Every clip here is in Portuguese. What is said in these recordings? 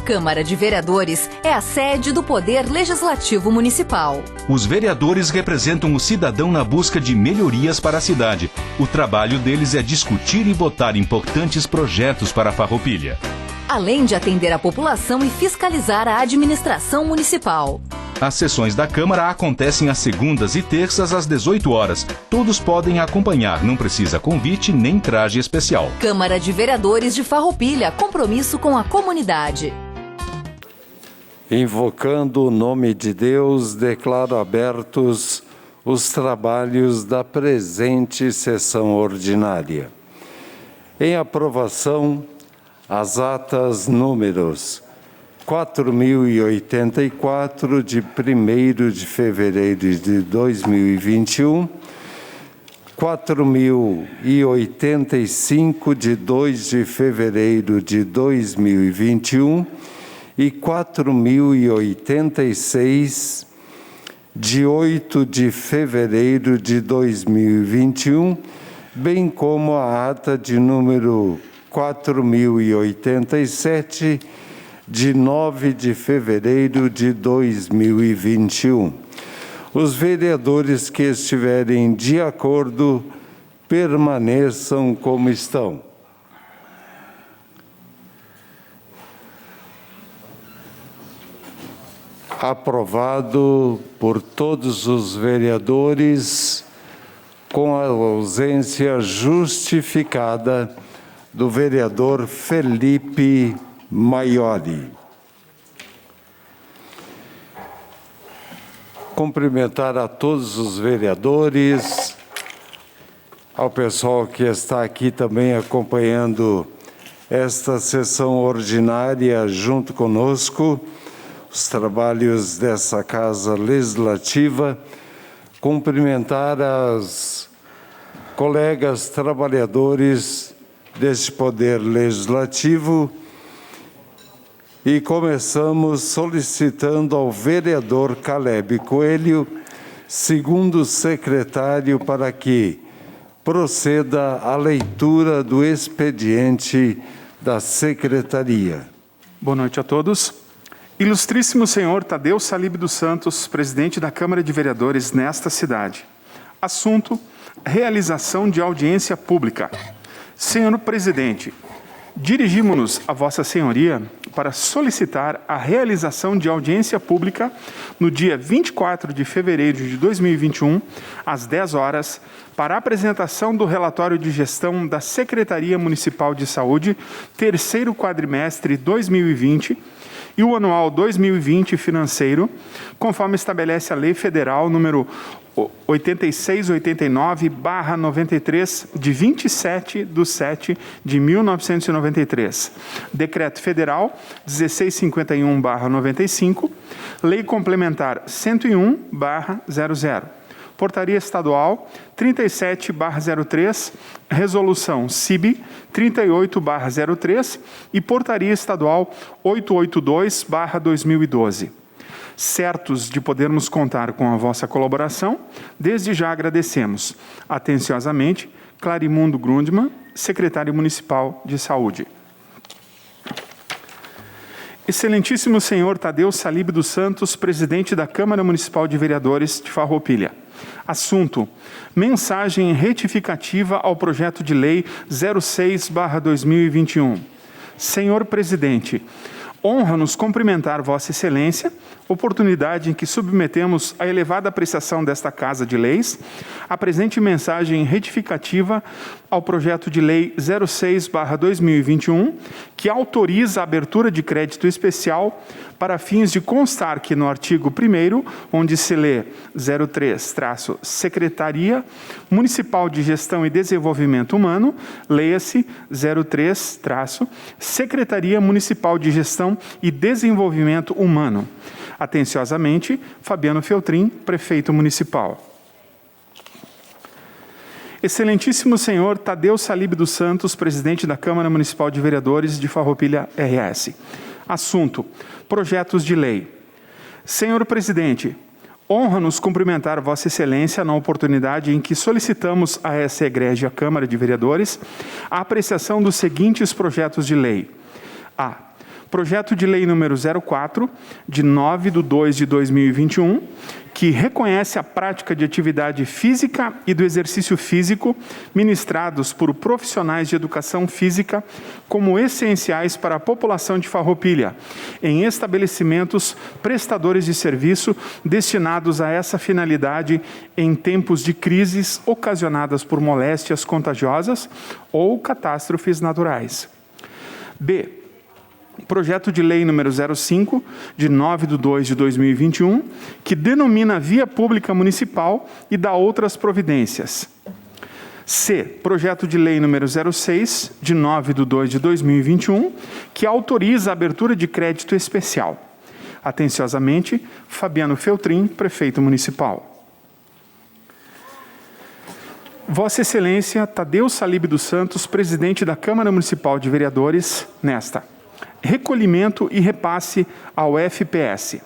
Câmara de Vereadores é a sede do Poder Legislativo Municipal. Os vereadores representam o cidadão na busca de melhorias para a cidade. O trabalho deles é discutir e votar importantes projetos para a Farroupilha. Além de atender a população e fiscalizar a administração municipal. As sessões da Câmara acontecem às segundas e terças às 18 horas. Todos podem acompanhar, não precisa convite nem traje especial. Câmara de Vereadores de Farroupilha, compromisso com a comunidade. Invocando o nome de Deus, declaro abertos os trabalhos da presente sessão ordinária. Em aprovação, as atas números 4.084, de 1º de fevereiro de 2021, 4.085, de 2 de fevereiro de 2021 e 4.086, de 8 de fevereiro de 2021, bem como a ata de número 4.087, de 9 de fevereiro de 2021. Os vereadores que estiverem de acordo, permaneçam como estão. Aprovado por todos os vereadores, com a ausência justificada do vereador Felipe Maiori. Cumprimentar a todos os vereadores, ao pessoal que está aqui também acompanhando esta sessão ordinária junto conosco, os trabalhos dessa Casa Legislativa, cumprimentar as colegas trabalhadores deste Poder Legislativo. E começamos solicitando ao vereador Caleb Coelho, segundo secretário, para que proceda a leitura do expediente da secretaria. Boa noite a todos. Ilustríssimo senhor Tadeu Salib dos Santos, presidente da Câmara de Vereadores nesta cidade. Assunto: realização de audiência pública. Senhor presidente, dirigimos-nos a Vossa Senhoria para solicitar a realização de audiência pública no dia 24 de fevereiro de 2021, às 10 horas, para a apresentação do relatório de gestão da Secretaria Municipal de Saúde, terceiro quadrimestre 2020, e o anual 2020 financeiro, conforme estabelece a Lei Federal número 8689/93, de 27/7/1993, Decreto Federal 1651/95, Lei Complementar 101/00, Portaria Estadual 37/03, Resolução CIB 38/03 e Portaria Estadual 882/2012. Certos de podermos contar com a vossa colaboração, desde já agradecemos. Atenciosamente, Clarimundo Grundmann, Secretário Municipal de Saúde. Excelentíssimo senhor Tadeu Salib dos Santos, presidente da Câmara Municipal de Vereadores de Farroupilha. Assunto: mensagem retificativa ao projeto de lei 06/2021. Senhor presidente, honra-nos cumprimentar Vossa Excelência, oportunidade em que submetemos à elevada apreciação desta Casa de Leis a presente mensagem retificativa ao projeto de lei 06/2021, que autoriza a abertura de crédito especial para fins de constar que no artigo 1º, onde se lê 03-Secretaria Municipal de Gestão e Desenvolvimento Humano, leia-se 03-Secretaria Municipal de Gestão e Desenvolvimento Humano. Atenciosamente, Fabiano Feltrin, Prefeito Municipal. Excelentíssimo senhor Tadeu Salib dos Santos, presidente da Câmara Municipal de Vereadores de Farroupilha RS. Assunto: projetos de lei. Senhor presidente, honra-nos cumprimentar Vossa Excelência na oportunidade em que solicitamos a essa egrégia Câmara de Vereadores a apreciação dos seguintes projetos de lei. A. Projeto de Lei número 04, de 9/2/2021, que reconhece a prática de atividade física e do exercício físico ministrados por profissionais de educação física como essenciais para a população de Farroupilha, em estabelecimentos prestadores de serviço destinados a essa finalidade em tempos de crises ocasionadas por moléstias contagiosas ou catástrofes naturais. B. Projeto de Lei número 05, de 9/2/2021, que denomina via pública municipal e dá outras providências. C. Projeto de Lei número 06, de 9/2/2021, que autoriza a abertura de crédito especial. Atenciosamente, Fabiano Feltrin, Prefeito Municipal. Vossa Excelência Tadeu Salib dos Santos, Presidente da Câmara Municipal de Vereadores, nesta: recolhimento e repasse ao FPS.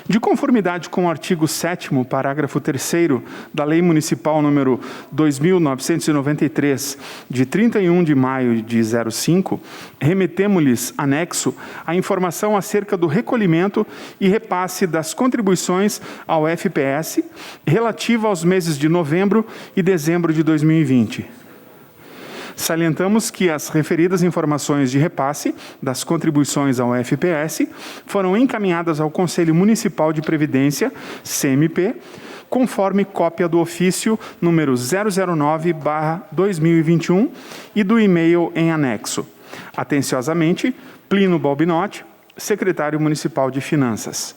De conformidade com o artigo 7º, parágrafo 3º da Lei Municipal número 2.993, de 31 de maio de 05, remetemos-lhes anexo a informação acerca do recolhimento e repasse das contribuições ao FPS relativa aos meses de novembro e dezembro de 2020. Salientamos que as referidas informações de repasse das contribuições ao FPS foram encaminhadas ao Conselho Municipal de Previdência, CMP, conforme cópia do ofício número 009/2021 e do e-mail em anexo. Atenciosamente, Plínio Balbinotti, Secretário Municipal de Finanças.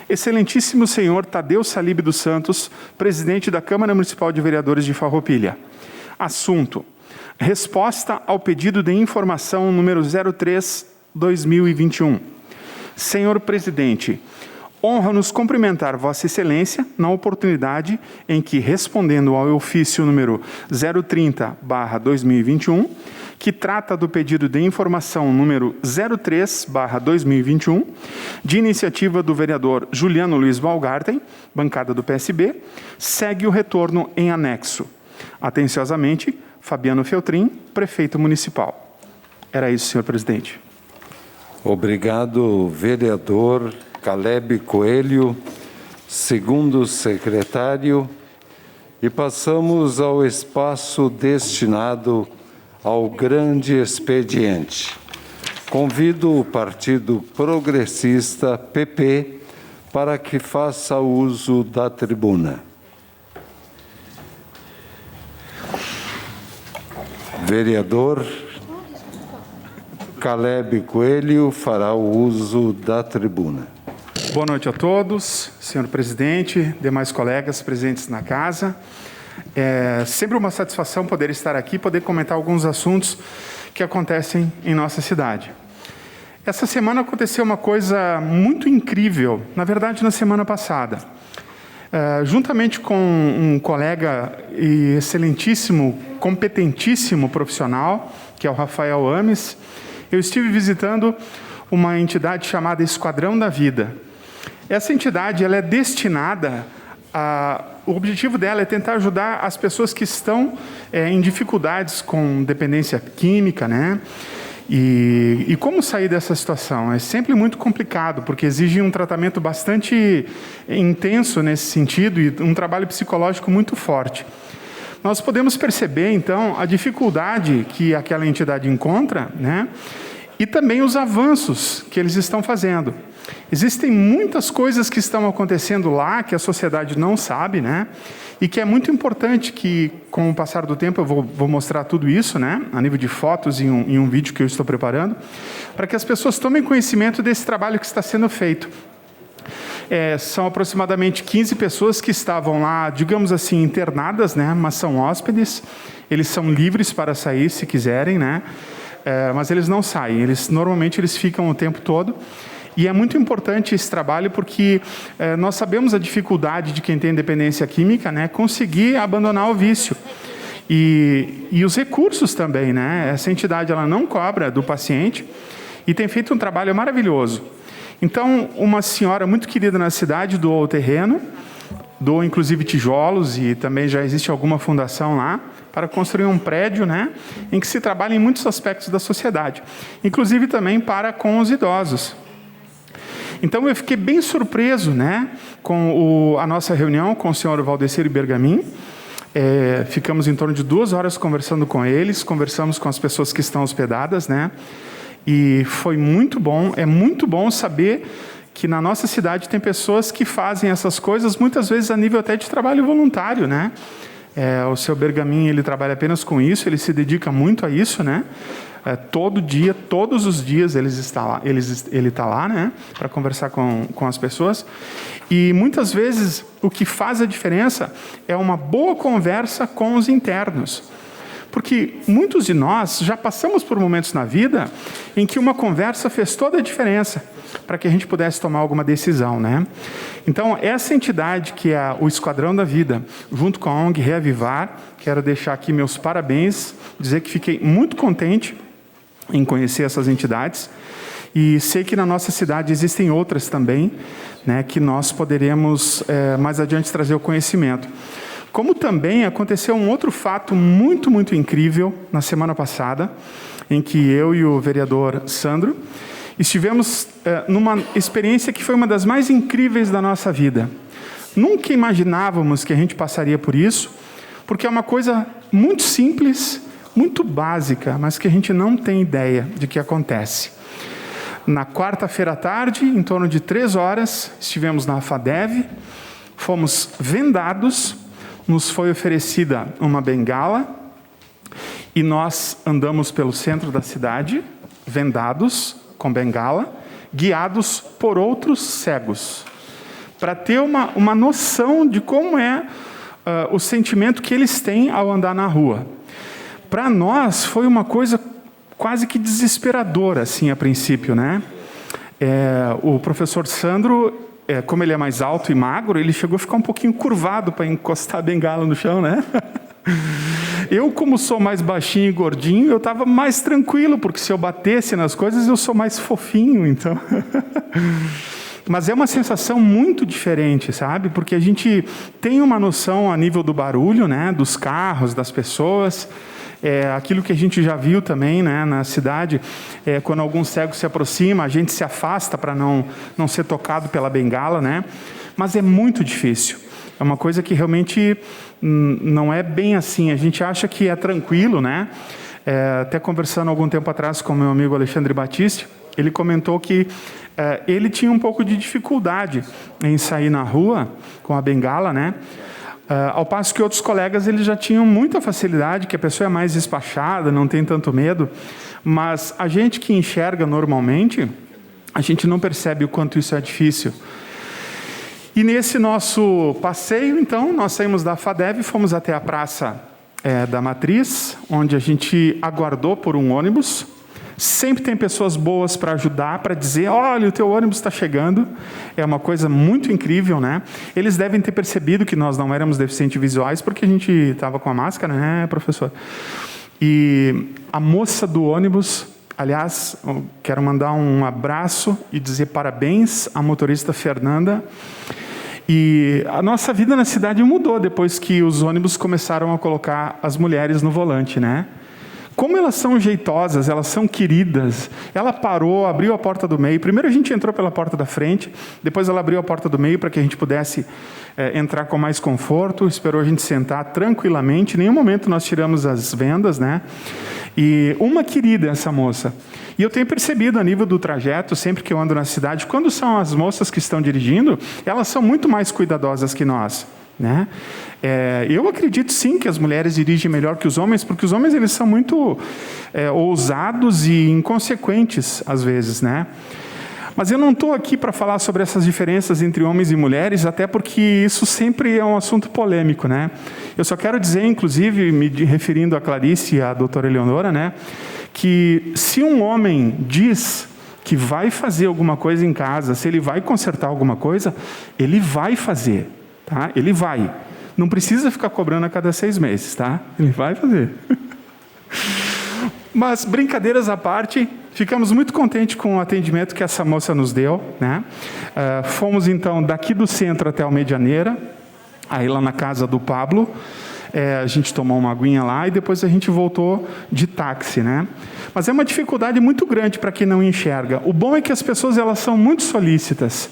Excelentíssimo senhor Tadeu Salib dos Santos, Presidente da Câmara Municipal de Vereadores de Farroupilha. Assunto: resposta ao pedido de informação número 03/2021. Senhor Presidente, honra-nos cumprimentar Vossa Excelência na oportunidade em que, respondendo ao ofício número 030/2021, que trata do pedido de informação número 03/2021, de iniciativa do vereador Juliano Luiz Baumgarten, bancada do PSB, segue o retorno em anexo. Atenciosamente, Fabiano Feltrin, Prefeito Municipal. Era isso, senhor presidente. Obrigado, vereador Caleb Coelho, segundo secretário. E passamos ao espaço destinado ao grande expediente. Convido o Partido Progressista, PP, para que faça uso da tribuna. Vereador Caleb Coelho fará o uso da tribuna. Boa noite a todos, senhor presidente, demais colegas presentes na casa. É sempre uma satisfação poder estar aqui, poder comentar alguns assuntos que acontecem em nossa cidade. Essa semana aconteceu uma coisa muito incrível, na verdade, na semana passada. Juntamente com um colega e excelentíssimo, competentíssimo profissional, que é o Rafael Ames, eu estive visitando uma entidade chamada Esquadrão da Vida. Essa entidade ela é destinada o objetivo dela é tentar ajudar as pessoas que estão em dificuldades com dependência química, né? E como sair dessa situação? É sempre muito complicado, porque exige um tratamento bastante intenso nesse sentido e um trabalho psicológico muito forte. Nós podemos perceber, então, a dificuldade que aquela entidade encontra, né? E também os avanços que eles estão fazendo. Existem muitas coisas que estão acontecendo lá que a sociedade não sabe, né? E que é muito importante que, com o passar do tempo, eu vou mostrar tudo isso, né? A nível de fotos em um vídeo que eu estou preparando, para que as pessoas tomem conhecimento desse trabalho que está sendo feito. São aproximadamente 15 pessoas que estavam lá, digamos assim, internadas, né? Mas são hóspedes. Eles são livres para sair, se quiserem, né? Mas eles não saem. Normalmente eles ficam o tempo todo. E é muito importante esse trabalho porque nós sabemos a dificuldade de quem tem dependência química, né, conseguir abandonar o vício. E os recursos também, né? Essa entidade ela não cobra do paciente e tem feito um trabalho maravilhoso. Então, uma senhora muito querida na cidade doou o terreno, doou inclusive tijolos e também já existe alguma fundação lá. para construir um prédio, né, em que se trabalha em muitos aspectos da sociedade, inclusive também para com os idosos. Então eu fiquei bem surpreso, né, com a nossa reunião com o senhor Valdecir Bergamin. Ficamos em torno de 2 horas conversando com eles, conversamos com as pessoas que estão hospedadas, né, e foi muito bom. É muito bom saber que na nossa cidade tem pessoas que fazem essas coisas, muitas vezes a nível até de trabalho voluntário, né. O seu Bergamin, ele trabalha apenas com isso, ele se dedica muito a isso, né. Todo dia, todos os dias ele está lá, né, para conversar com as pessoas. E muitas vezes o que faz a diferença é uma boa conversa com os internos. Porque muitos de nós já passamos por momentos na vida em que uma conversa fez toda a diferença para que a gente pudesse tomar alguma decisão, né? Então, essa entidade que é o Esquadrão da Vida, junto com a ONG Reavivar, quero deixar aqui meus parabéns, dizer que fiquei muito contente em conhecer essas entidades, e sei que na nossa cidade existem outras também, né, que nós poderemos mais adiante trazer o conhecimento. Como também aconteceu um outro fato muito, muito incrível na semana passada, em que eu e o vereador Sandro estivemos numa experiência que foi uma das mais incríveis da nossa vida. Nunca imaginávamos que a gente passaria por isso, porque é uma coisa muito simples, muito básica, mas que a gente não tem ideia de que acontece. Na quarta-feira à tarde, em torno de 3 horas, estivemos na FADEV, fomos vendados, nos foi oferecida uma bengala e nós andamos pelo centro da cidade, vendados, com bengala, guiados por outros cegos, para ter uma noção de como é o sentimento que eles têm ao andar na rua. Para nós foi uma coisa quase que desesperadora, assim, a princípio, né? O professor Sandro, como ele é mais alto e magro, ele chegou a ficar um pouquinho curvado para encostar a bengala no chão, né? Eu, como sou mais baixinho e gordinho, eu estava mais tranquilo, porque se eu batesse nas coisas, eu sou mais fofinho, então... Mas é uma sensação muito diferente, sabe? Porque a gente tem uma noção a nível do barulho, né? Dos carros, das pessoas... aquilo que a gente já viu também, né, na cidade, quando algum cego se aproxima, a gente se afasta para não ser tocado pela bengala, né? Mas é muito difícil. É uma coisa que realmente não é bem assim. A gente acha que é tranquilo, né? Até conversando algum tempo atrás com meu amigo Alexandre Batista, ele comentou que ele tinha um pouco de dificuldade em sair na rua com a bengala, né? Ao passo que outros colegas eles já tinham muita facilidade, que a pessoa é mais despachada, não tem tanto medo, mas a gente que enxerga normalmente, a gente não percebe o quanto isso é difícil. E nesse nosso passeio, então, nós saímos da FADEV e fomos até a Praça da Matriz, onde a gente aguardou por um ônibus. Sempre tem pessoas boas para ajudar, para dizer, olha, o teu ônibus está chegando. É uma coisa muito incrível, né? Eles devem ter percebido que nós não éramos deficientes visuais, porque a gente estava com a máscara, né, professor? E a moça do ônibus, aliás, quero mandar um abraço e dizer parabéns à motorista Fernanda. E a nossa vida na cidade mudou depois que os ônibus começaram a colocar as mulheres no volante, né? Como elas são jeitosas, elas são queridas. Ela parou, abriu a porta do meio. Primeiro a gente entrou pela porta da frente, depois ela abriu a porta do meio para que a gente pudesse entrar com mais conforto, esperou a gente sentar tranquilamente. Em nenhum momento nós tiramos as vendas, né? E uma querida essa moça. E eu tenho percebido a nível do trajeto, sempre que eu ando na cidade, quando são as moças que estão dirigindo, elas são muito mais cuidadosas que nós, né? Eu acredito sim que as mulheres dirigem melhor que os homens, porque os homens eles são muito ousados e inconsequentes às vezes, né? Mas eu não estou aqui para falar sobre essas diferenças entre homens e mulheres, até porque isso sempre é um assunto polêmico, né? Eu só quero dizer, inclusive, me referindo a Clarice e à doutora Eleonora, né, que se um homem diz que vai fazer alguma coisa em casa, se ele vai consertar alguma coisa, ele vai fazer, tá? Ele vai. Não precisa ficar cobrando a cada 6 meses, tá? Ele vai fazer. Mas, brincadeiras à parte, ficamos muito contentes com o atendimento que essa moça nos deu, né? Fomos, então, daqui do centro até a Medianeira, aí lá na casa do Pablo. a gente tomou uma aguinha lá e depois a gente voltou de táxi, né? Mas é uma dificuldade muito grande para quem não enxerga. O bom é que as pessoas elas são muito solícitas,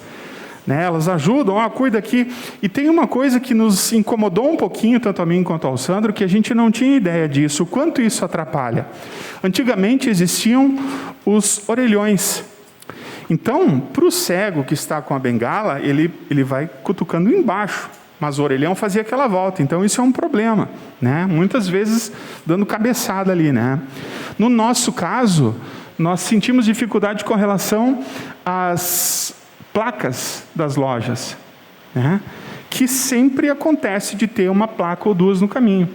né? Elas ajudam, cuida aqui. E tem uma coisa que nos incomodou um pouquinho, tanto a mim quanto ao Sandro, que a gente não tinha ideia disso, o quanto isso atrapalha. Antigamente existiam os orelhões. Então, para o cego que está com a bengala, ele vai cutucando embaixo, mas o orelhão fazia aquela volta. Então, isso é um problema, né? Muitas vezes dando cabeçada ali, né? No nosso caso, nós sentimos dificuldade com relação às placas das lojas, né? Que sempre acontece de ter uma placa ou duas no caminho.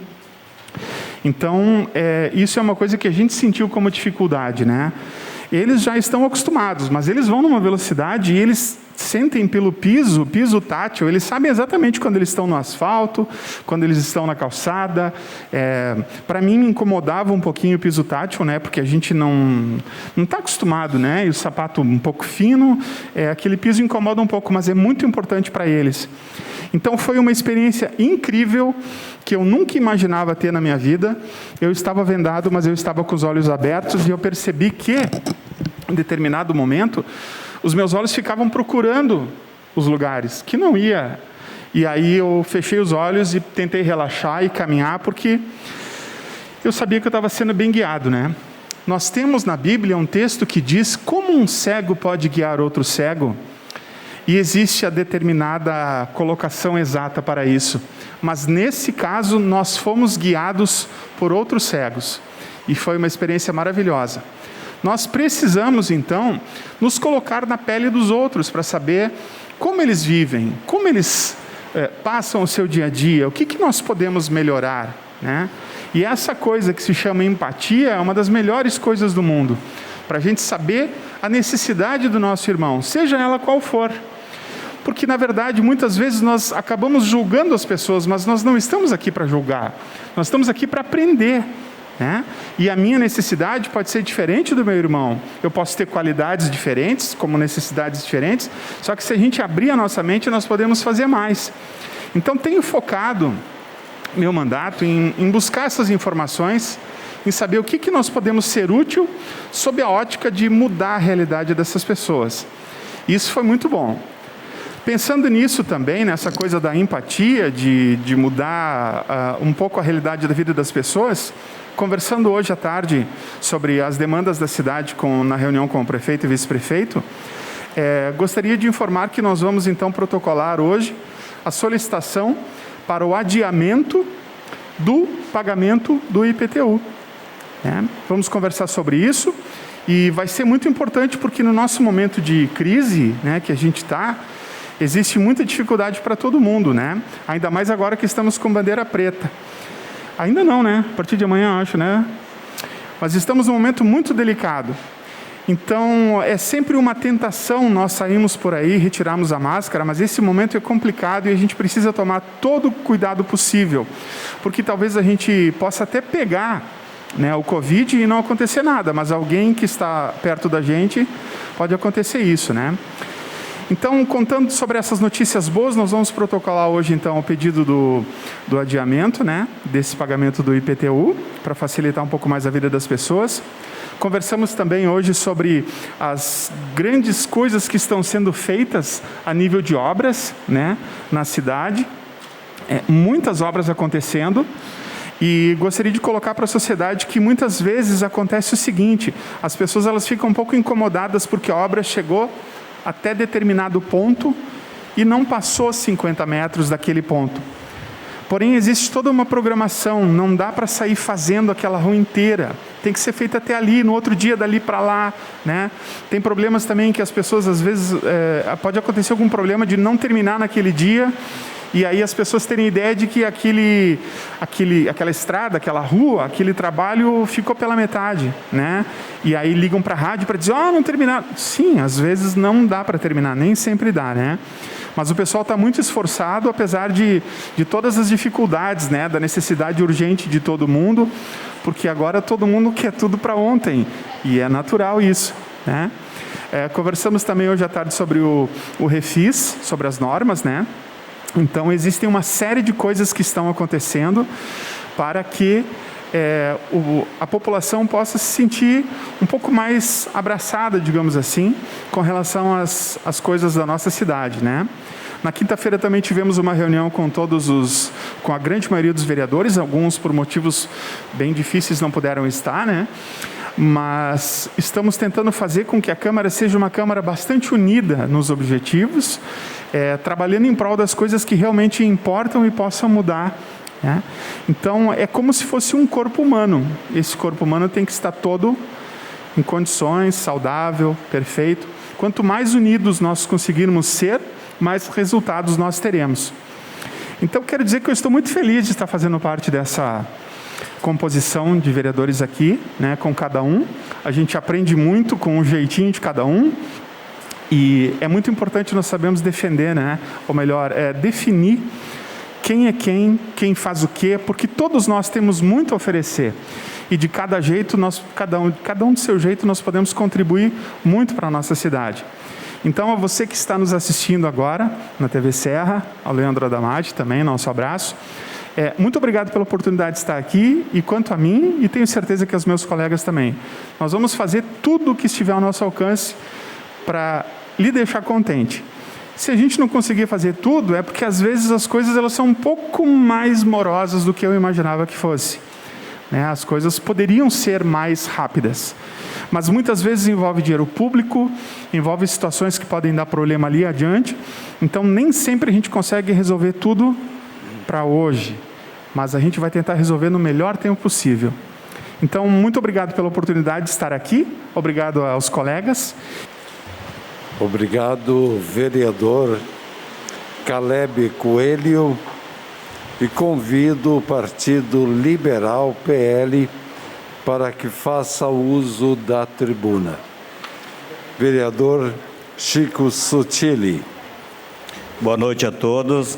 Então, isso é uma coisa que a gente sentiu como dificuldade, né? Eles já estão acostumados, mas eles vão numa velocidade e eles sentem pelo piso tátil, eles sabem exatamente quando eles estão no asfalto, quando eles estão na calçada. Para mim, me incomodava um pouquinho o piso tátil, né? Porque a gente não está acostumado, né? E o sapato um pouco fino, aquele piso incomoda um pouco, mas é muito importante para eles. Então, foi uma experiência incrível que eu nunca imaginava ter na minha vida. Eu estava vendado, mas eu estava com os olhos abertos e eu percebi que, em determinado momento, os meus olhos ficavam procurando os lugares, que não ia. E aí eu fechei os olhos e tentei relaxar e caminhar, porque eu sabia que eu estava sendo bem guiado, né? Nós temos na Bíblia um texto que diz como um cego pode guiar outro cego, e existe a determinada colocação exata para isso. Mas nesse caso, nós fomos guiados por outros cegos, e foi uma experiência maravilhosa. Nós precisamos, então, nos colocar na pele dos outros para saber como eles vivem, como eles passam o seu dia a dia, o que nós podemos melhorar, né? E essa coisa que se chama empatia é uma das melhores coisas do mundo, para a gente saber a necessidade do nosso irmão, seja ela qual for. Porque, na verdade, muitas vezes nós acabamos julgando as pessoas, mas nós não estamos aqui para julgar, nós estamos aqui para aprender, né? E a minha necessidade pode ser diferente do meu irmão. Eu posso ter qualidades diferentes, como necessidades diferentes, só que se a gente abrir a nossa mente, nós podemos fazer mais. Então, tenho focado meu mandato em buscar essas informações, em saber o que nós podemos ser útil sob a ótica de mudar a realidade dessas pessoas. Isso foi muito bom. Pensando nisso também, nessa coisa da empatia, de mudar um pouco a realidade da vida das pessoas, conversando hoje à tarde sobre as demandas da cidade na reunião com o prefeito e vice-prefeito, gostaria de informar que nós vamos então protocolar hoje a solicitação para o adiamento do pagamento do IPTU. Vamos conversar sobre isso e vai ser muito importante porque no nosso momento de crise, né, que a gente está, existe muita dificuldade para todo mundo, né? Ainda mais agora que estamos com bandeira preta. Ainda não, né? A partir de amanhã, acho, né? Mas estamos num momento muito delicado. Então, é sempre uma tentação nós sairmos por aí, retirarmos a máscara, mas esse momento é complicado e a gente precisa tomar todo o cuidado possível, porque talvez a gente possa até pegar, né, o Covid e não acontecer nada, mas alguém que está perto da gente pode acontecer isso, né? Então, contando sobre essas notícias boas, nós vamos protocolar hoje, então, o pedido do adiamento, né, desse pagamento do IPTU, para facilitar um pouco mais a vida das pessoas. Conversamos também hoje sobre as grandes coisas que estão sendo feitas a nível de obras, né, na cidade. Muitas obras acontecendo. E gostaria de colocar para a sociedade que muitas vezes acontece o seguinte: as pessoas elas ficam um pouco incomodadas porque a obra chegou até determinado ponto e não passou 50 metros daquele ponto. Porém, existe toda uma programação, não dá para sair fazendo aquela rua inteira, tem que ser feita até ali, no outro dia dali para lá, né? Tem problemas também que as pessoas, às vezes, pode acontecer algum problema de não terminar naquele dia, e aí as pessoas terem ideia de que aquela estrada, aquela rua, aquele trabalho ficou pela metade, né? E aí ligam para a rádio para dizer, não terminaram. Sim, às vezes não dá para terminar, nem sempre dá, né? Mas o pessoal está muito esforçado, apesar de todas as dificuldades, né? Da necessidade urgente de todo mundo, porque agora todo mundo quer tudo para ontem, e é natural isso, né? Conversamos também hoje à tarde sobre o Refis, sobre as normas, né? Então, existem uma série de coisas que estão acontecendo para que a população possa se sentir um pouco mais abraçada, digamos assim, com relação às coisas da nossa cidade, né? Na quinta-feira também tivemos uma reunião com com a grande maioria dos vereadores, alguns por motivos bem difíceis não puderam estar, né? Mas estamos tentando fazer com que a Câmara seja uma Câmara bastante unida nos objetivos, trabalhando em prol das coisas que realmente importam e possam mudar, né? Então, é como se fosse um corpo humano. Esse corpo humano tem que estar todo em condições, saudável, perfeito. Quanto mais unidos nós conseguirmos ser, mais resultados nós teremos. Então, quero dizer que eu estou muito feliz de estar fazendo parte dessa composição de vereadores aqui, né, com cada um. A gente aprende muito com o jeitinho de cada um. E é muito importante nós sabermos defender, né? Ou melhor, definir quem é quem faz o quê, porque todos nós temos muito a oferecer. E de cada jeito, cada um do seu jeito, nós podemos contribuir muito para a nossa cidade. Então, a você que está nos assistindo agora, na TV Serra, ao Leandro Adamati também, nosso abraço. Muito obrigado pela oportunidade de estar aqui, e quanto a mim, e tenho certeza que aos meus colegas também. Nós vamos fazer tudo o que estiver ao nosso alcance para lhe deixar contente. Se a gente não conseguir fazer tudo, é porque às vezes as coisas elas são um pouco mais morosas do que eu imaginava que fosse, né? As coisas poderiam ser mais rápidas, mas muitas vezes envolve dinheiro público, envolve situações que podem dar problema ali adiante, então nem sempre a gente consegue resolver tudo para hoje, mas a gente vai tentar resolver no melhor tempo possível. Então, muito obrigado pela oportunidade de estar aqui, obrigado aos colegas. Obrigado, vereador Caleb Coelho, e convido o Partido Liberal, PL, para que faça uso da tribuna. Vereador Chico Sotile. Boa noite a todos.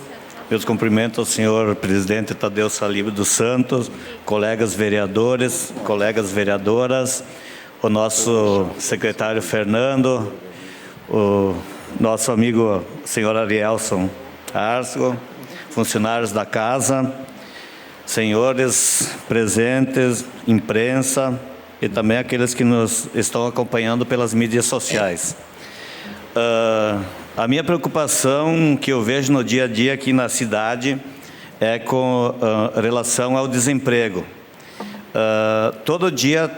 Meus cumprimentos ao senhor presidente Tadeu Salib dos Santos, colegas vereadores, colegas vereadoras, o nosso secretário Fernando, o nosso amigo senhor Arielson Arsgo, funcionários da casa, senhores presentes, imprensa e também aqueles que nos estão acompanhando pelas mídias sociais. A minha preocupação que eu vejo no dia a dia aqui na cidade é com relação ao desemprego. Todo dia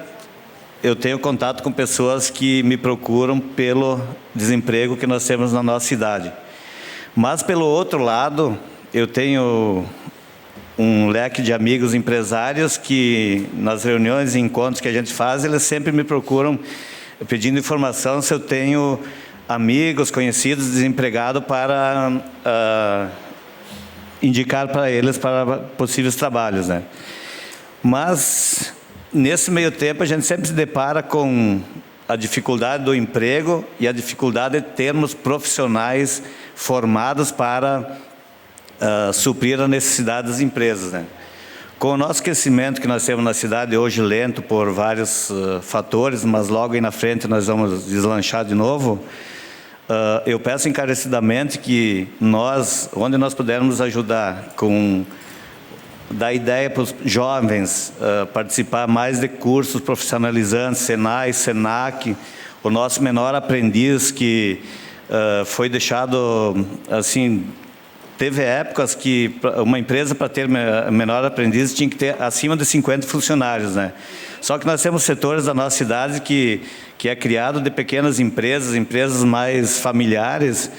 eu tenho contato com pessoas que me procuram pelo desemprego que nós temos na nossa cidade. Mas, pelo outro lado, eu tenho um leque de amigos empresários que, nas reuniões e encontros que a gente faz, eles sempre me procuram pedindo informação se eu tenho amigos, conhecidos, desempregados para indicar para eles para possíveis trabalhos, né? Mas, nesse meio tempo, a gente sempre se depara com a dificuldade do emprego e a dificuldade de termos profissionais formados para suprir a necessidade das empresas, né? Com o nosso crescimento que nós temos na cidade, hoje lento por vários fatores, mas logo aí na frente nós vamos deslanchar de novo, eu peço encarecidamente que onde nós pudermos ajudar com dar ideia para os jovens participar mais de cursos profissionalizantes, Senai, Senac, o nosso menor aprendiz que foi deixado assim. Teve épocas que uma empresa, para ter menor aprendiz, tinha que ter acima de 50 funcionários, né? Só que nós temos setores da nossa cidade que é criado de pequenas empresas, empresas mais familiares,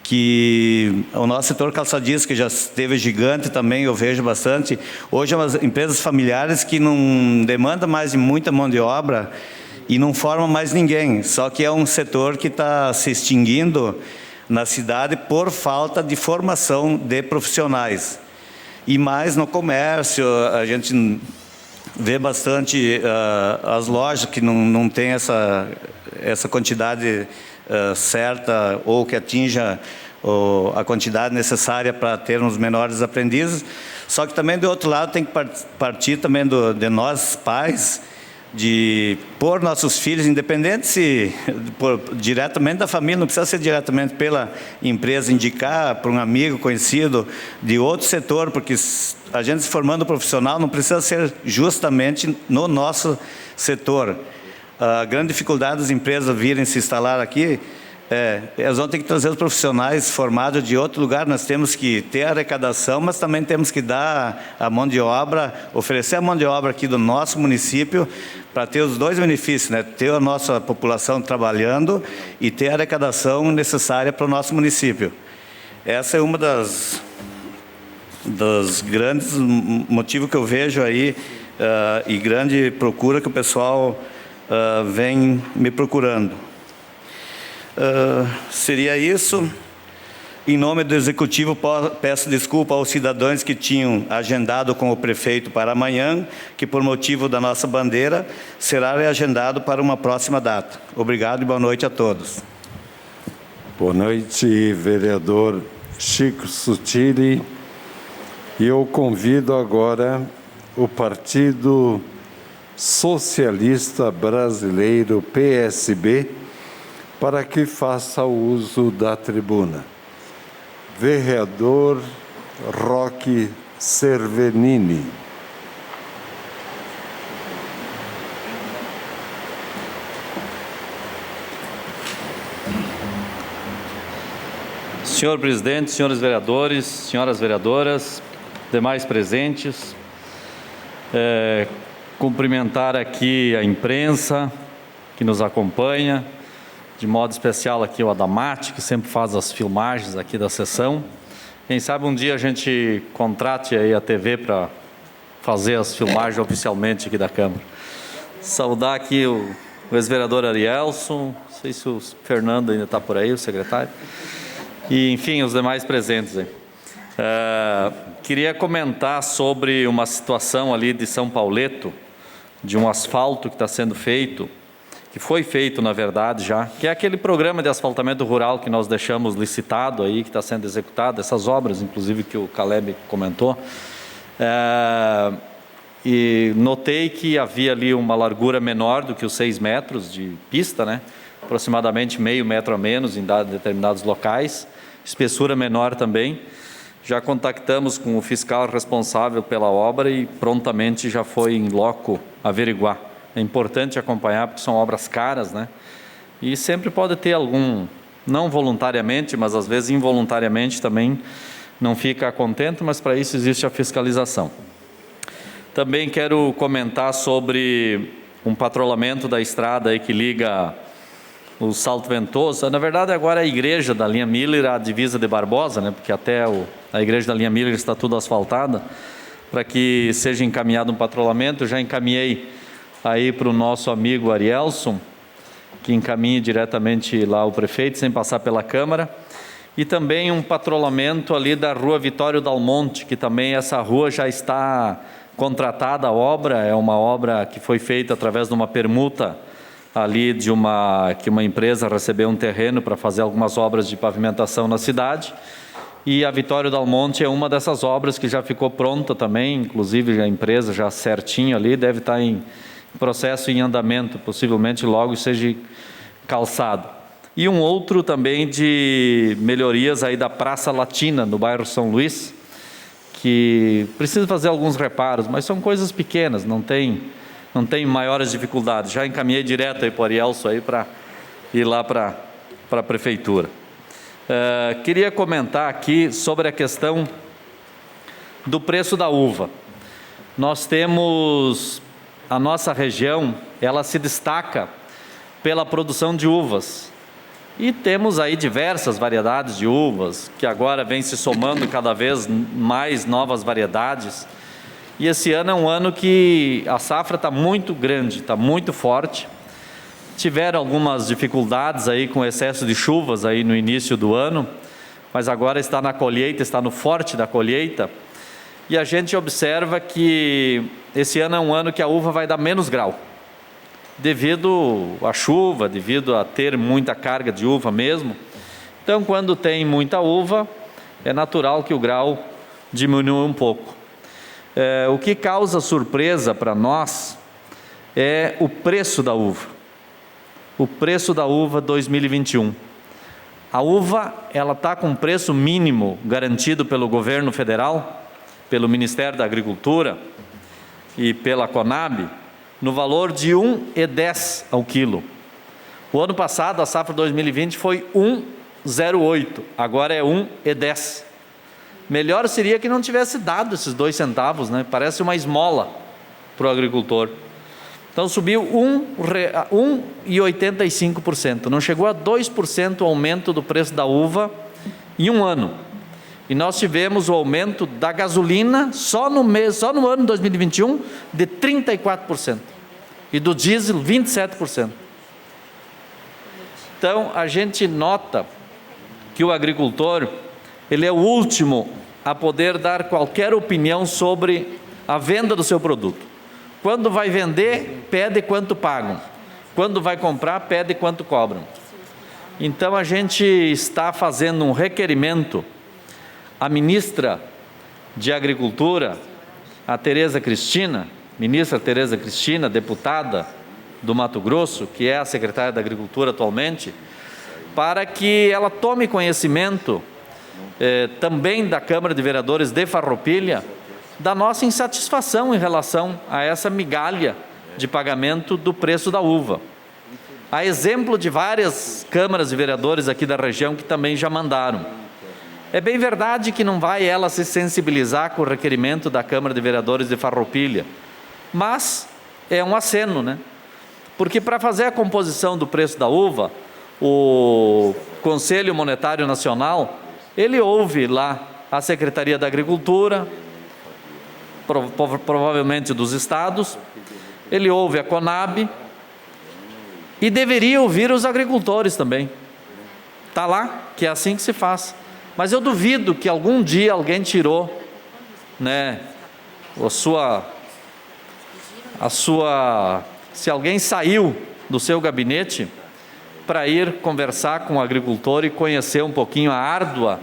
que o nosso setor calçadista, que já esteve gigante também, eu vejo bastante, hoje é umas empresas familiares que não demandam mais de muita mão de obra e não formam mais ninguém, só que é um setor que está se extinguindo na cidade por falta de formação de profissionais. E mais no comércio, a gente vê bastante as lojas que não têm essa quantidade certa ou que atinja a quantidade necessária para termos menores aprendizes. Só que também, do outro lado, tem que partir também de nós, pais, de pôr nossos filhos, independente se diretamente da família, não precisa ser diretamente pela empresa, indicar para um amigo conhecido de outro setor, porque a gente se formando profissional não precisa ser justamente no nosso setor. A grande dificuldade das empresas virem se instalar aqui, elas vão ter que trazer os profissionais formados de outro lugar. Nós temos que ter arrecadação, mas também temos que dar a mão de obra, oferecer a mão de obra aqui do nosso município, para ter os dois benefícios, né? Ter a nossa população trabalhando e ter a arrecadação necessária para o nosso município. Essa é uma das grandes motivos que eu vejo aí, e grande procura que o pessoal vem me procurando. Seria isso. Em nome do Executivo, peço desculpa aos cidadãos que tinham agendado com o prefeito para amanhã, que por motivo da nossa bandeira, será reagendado para uma próxima data. Obrigado e boa noite a todos. Boa noite, vereador Chico Sutili. E eu convido agora o Partido Socialista Brasileiro, PSB, para que faça uso da tribuna. Vereador Roque Cervenini. Senhor presidente, senhores vereadores, senhoras vereadoras, demais presentes, cumprimentar aqui a imprensa que nos acompanha, de modo especial aqui o Adamate, que sempre faz as filmagens aqui da sessão. Quem sabe um dia a gente contrate aí a TV para fazer as filmagens oficialmente aqui da Câmara. Saudar aqui o ex-vereador Arielson, não sei se o Fernando ainda está por aí, o secretário, e enfim, os demais presentes aí. Queria comentar sobre uma situação ali de São Pauleto, de um asfalto que está sendo feito, que foi feito, na verdade, já, que é aquele programa de asfaltamento rural que nós deixamos licitado aí, que está sendo executado, essas obras, inclusive, que o Caleb comentou. E notei que havia ali uma largura menor do que os 6 metros de pista, né? Aproximadamente meio metro a menos em determinados locais, espessura menor também. Já contactamos com o fiscal responsável pela obra e prontamente já foi em loco averiguar. É importante acompanhar, porque são obras caras, né? E sempre pode ter algum, não voluntariamente, mas às vezes involuntariamente também não fica contente, mas para isso existe a fiscalização. Também quero comentar sobre um patrulhamento da estrada aí que liga o Salto Ventoso. Na verdade, agora é a igreja da linha Miller, a divisa de Barbosa, né? Porque até a igreja da linha Miller está tudo asfaltada, para que seja encaminhado um patrulhamento. Eu já encaminhei aí para o nosso amigo Arielson, que encaminhe diretamente lá o prefeito, sem passar pela Câmara. E também um patrulhamento ali da rua Vitório Dalmonte, que também essa rua já está contratada a obra, é uma obra que foi feita através de uma permuta ali que uma empresa recebeu um terreno para fazer algumas obras de pavimentação na cidade. E a Vitório Dalmonte é uma dessas obras que já ficou pronta também, inclusive a empresa já certinho ali, deve estar em processo em andamento, possivelmente logo seja calçado. E um outro também de melhorias aí da Praça Latina, no bairro São Luís, que precisa fazer alguns reparos, mas são coisas pequenas, não tem maiores dificuldades. Já encaminhei direto aí para o Arielson aí para ir lá para a prefeitura. Queria comentar aqui sobre a questão do preço da uva. Nós temos a nossa região, ela se destaca pela produção de uvas. E temos aí diversas variedades de uvas, que agora vem se somando cada vez mais novas variedades. E esse ano é um ano que a safra está muito grande, está muito forte. Tiveram algumas dificuldades aí com excesso de chuvas aí no início do ano, mas agora está na colheita, está no forte da colheita. E a gente observa que esse ano é um ano que a uva vai dar menos grau, devido à chuva, devido a ter muita carga de uva mesmo. Então, quando tem muita uva, é natural que o grau diminua um pouco. O que causa surpresa para nós é o preço da uva. O preço da uva 2021. A uva, ela está com preço mínimo garantido pelo governo federal, pelo Ministério da Agricultura e pela Conab, no valor de R$ 1,10 ao quilo. O ano passado, a safra 2020 foi 1,08, agora é 1,10. Melhor seria que não tivesse dado esses 2 centavos, né? Parece uma esmola para o agricultor. Então subiu 1,85%, não chegou a 2% o aumento do preço da uva em um ano. E nós tivemos o aumento da gasolina só no ano de 2021 de 34% e do diesel 27%. Então a gente nota que o agricultor, ele é o último a poder dar qualquer opinião sobre a venda do seu produto. Quando vai vender, pede quanto pagam. Quando vai comprar, pede quanto cobram. Então a gente está fazendo um requerimento à ministra de Agricultura, a ministra Tereza Cristina, deputada do Mato Grosso, que é a secretária da Agricultura atualmente, para que ela tome conhecimento também da Câmara de Vereadores de Farroupilha, da nossa insatisfação em relação a essa migalha de pagamento do preço da uva. Há exemplo de várias câmaras de vereadores aqui da região que também já mandaram. É bem verdade que não vai ela se sensibilizar com o requerimento da Câmara de Vereadores de Farroupilha, mas é um aceno, né? Porque para fazer a composição do preço da uva, o Conselho Monetário Nacional, ele ouve lá a Secretaria da Agricultura, provavelmente dos estados, ele ouve a Conab e deveria ouvir os agricultores também. Está lá, que é assim que se faz. Mas eu duvido que algum dia alguém tirou, né, se alguém saiu do seu gabinete para ir conversar com o agricultor e conhecer um pouquinho a árdua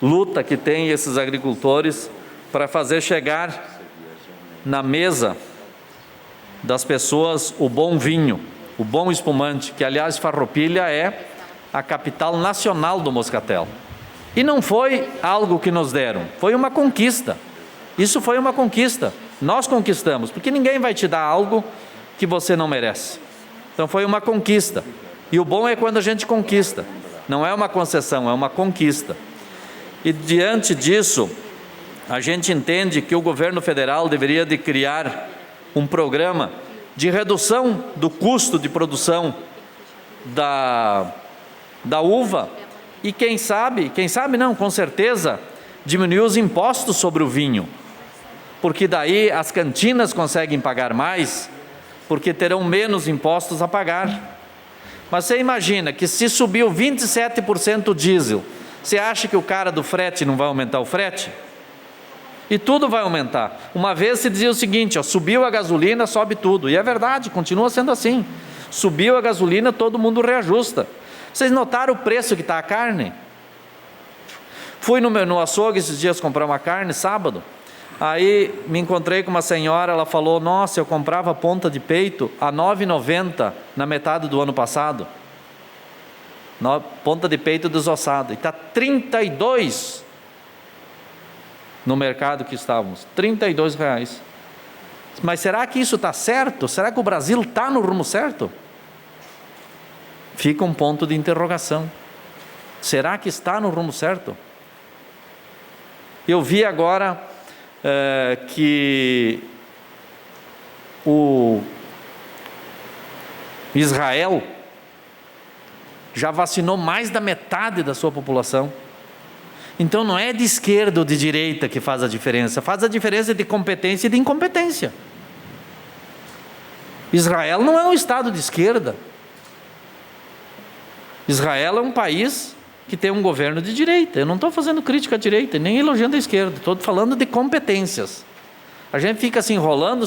luta que tem esses agricultores para fazer chegar na mesa das pessoas o bom vinho, o bom espumante, que aliás Farroupilha é a capital nacional do moscatel. E não foi algo que nos deram, foi uma conquista. Isso foi uma conquista, nós conquistamos, porque ninguém vai te dar algo que você não merece. Então foi uma conquista. E o bom é quando a gente conquista, não é uma concessão, é uma conquista. E diante disso, a gente entende que o governo federal deveria de criar um programa de redução do custo de produção da uva e quem sabe não, com certeza, diminuir os impostos sobre o vinho, porque daí as cantinas conseguem pagar mais, porque terão menos impostos a pagar. Mas você imagina que se subiu 27% o diesel, você acha que o cara do frete não vai aumentar o frete? E tudo vai aumentar. Uma vez se dizia o seguinte, subiu a gasolina, sobe tudo. E é verdade, continua sendo assim. Subiu a gasolina, todo mundo reajusta. Vocês notaram o preço que está a carne? Fui no açougue esses dias comprar uma carne, sábado. Aí me encontrei com uma senhora, ela falou, nossa, eu comprava ponta de peito a R$ 9,90 na metade do ano passado. Ponta de peito desossada. E está 32 no mercado que estávamos, R$32. Mas será que isso está certo? Será que o Brasil está no rumo certo? Fica um ponto de interrogação. Será que está no rumo certo? Eu vi agora que o Israel já vacinou mais da metade da sua população. Então não é de esquerda ou de direita que faz a diferença de competência e de incompetência. Israel não é um estado de esquerda. Israel é um país que tem um governo de direita. Eu não estou fazendo crítica à direita, nem elogiando a esquerda, estou falando de competências. A gente fica se enrolando,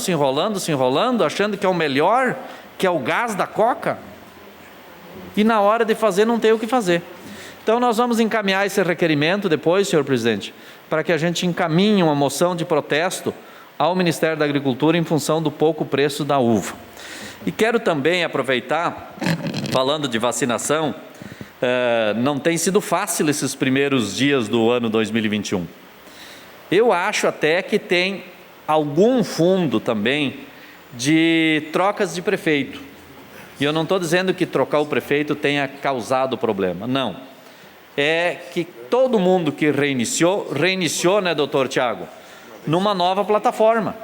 achando que é o melhor, que é o gás da coca, e na hora de fazer não tem o que fazer. Então nós vamos encaminhar esse requerimento depois, senhor presidente, para que a gente encaminhe uma moção de protesto ao Ministério da Agricultura em função do pouco preço da uva. E quero também aproveitar, falando de vacinação, não tem sido fácil esses primeiros dias do ano 2021. Eu acho até que tem algum fundo também de trocas de prefeito. E eu não estou dizendo que trocar o prefeito tenha causado problema, não. É que todo mundo que reiniciou, né, doutor Tiago, numa nova plataforma.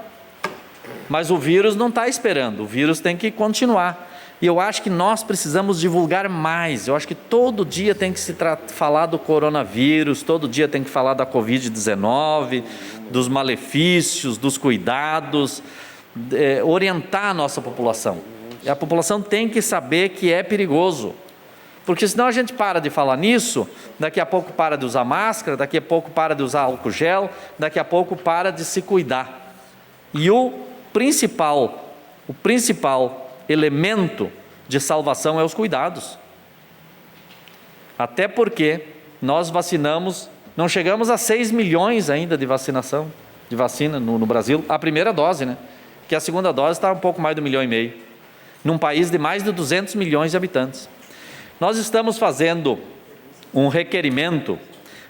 Mas o vírus não está esperando, o vírus tem que continuar. E eu acho que nós precisamos divulgar mais. Eu acho que todo dia tem que se falar do coronavírus, todo dia tem que falar da Covid-19, dos malefícios, dos cuidados, orientar a nossa população. E a população tem que saber que é perigoso. Porque senão a gente para de falar nisso, daqui a pouco para de usar máscara, daqui a pouco para de usar álcool gel, daqui a pouco para de se cuidar. E o principal elemento de salvação é os cuidados. Até porque nós vacinamos, não chegamos a 6 milhões ainda de vacina no Brasil, a primeira dose, né? Que a segunda dose está um pouco mais de 1,5 milhão, num país de mais de 200 milhões de habitantes. Nós estamos fazendo um requerimento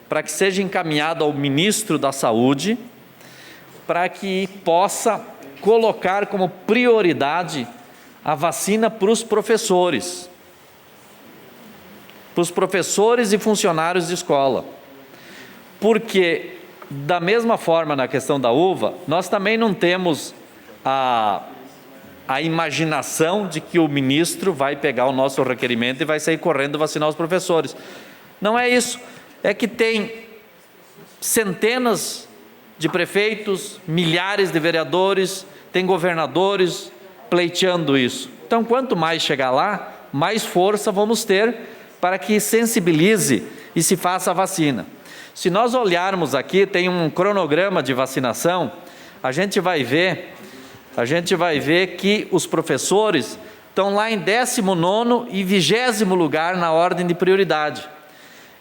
para que seja encaminhado ao ministro da Saúde, para que possa colocar como prioridade a vacina para os professores e funcionários de escola. Porque, da mesma forma na questão da uva, nós também não temos a imaginação de que o ministro vai pegar o nosso requerimento e vai sair correndo vacinar os professores. Não é isso. É que tem centenas de prefeitos, milhares de vereadores, tem governadores pleiteando isso. Então, quanto mais chegar lá, mais força vamos ter para que sensibilize e se faça a vacina. Se nós olharmos aqui, tem um cronograma de vacinação, a gente vai ver que os professores estão lá em 19º e 20º lugar na ordem de prioridade.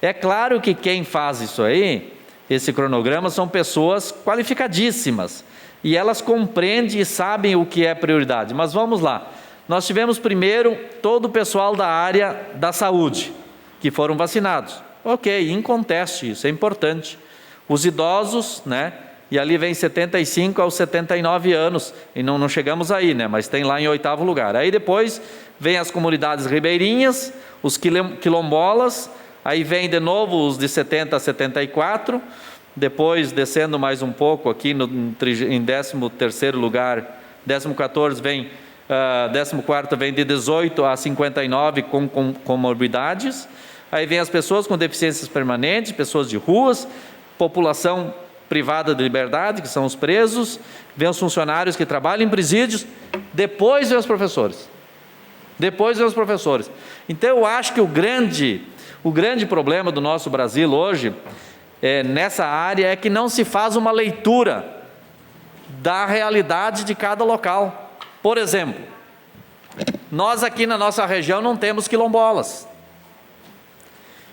É claro que quem faz isso aí, esse cronograma, são pessoas qualificadíssimas e elas compreendem e sabem o que é prioridade. Mas vamos lá, nós tivemos primeiro todo o pessoal da área da saúde, que foram vacinados. Ok, inconteste, isso é importante. Os idosos, né? E ali vem 75 aos 79 anos, e não chegamos aí, né? Mas tem lá em 8º lugar. Aí depois vem as comunidades ribeirinhas, os quilombolas, aí vem de novo os de 70 a 74, depois descendo mais um pouco aqui em 13º lugar, 14º vem, 14º vem de 18 a 59 com comorbidades, aí vem as pessoas com deficiências permanentes, pessoas de ruas, população privada de liberdade, que são os presos, vem os funcionários que trabalham em presídios, depois vem os professores. Então eu acho que o grande problema do nosso Brasil hoje, nessa área, é que não se faz uma leitura da realidade de cada local. Por exemplo, nós aqui na nossa região não temos quilombolas.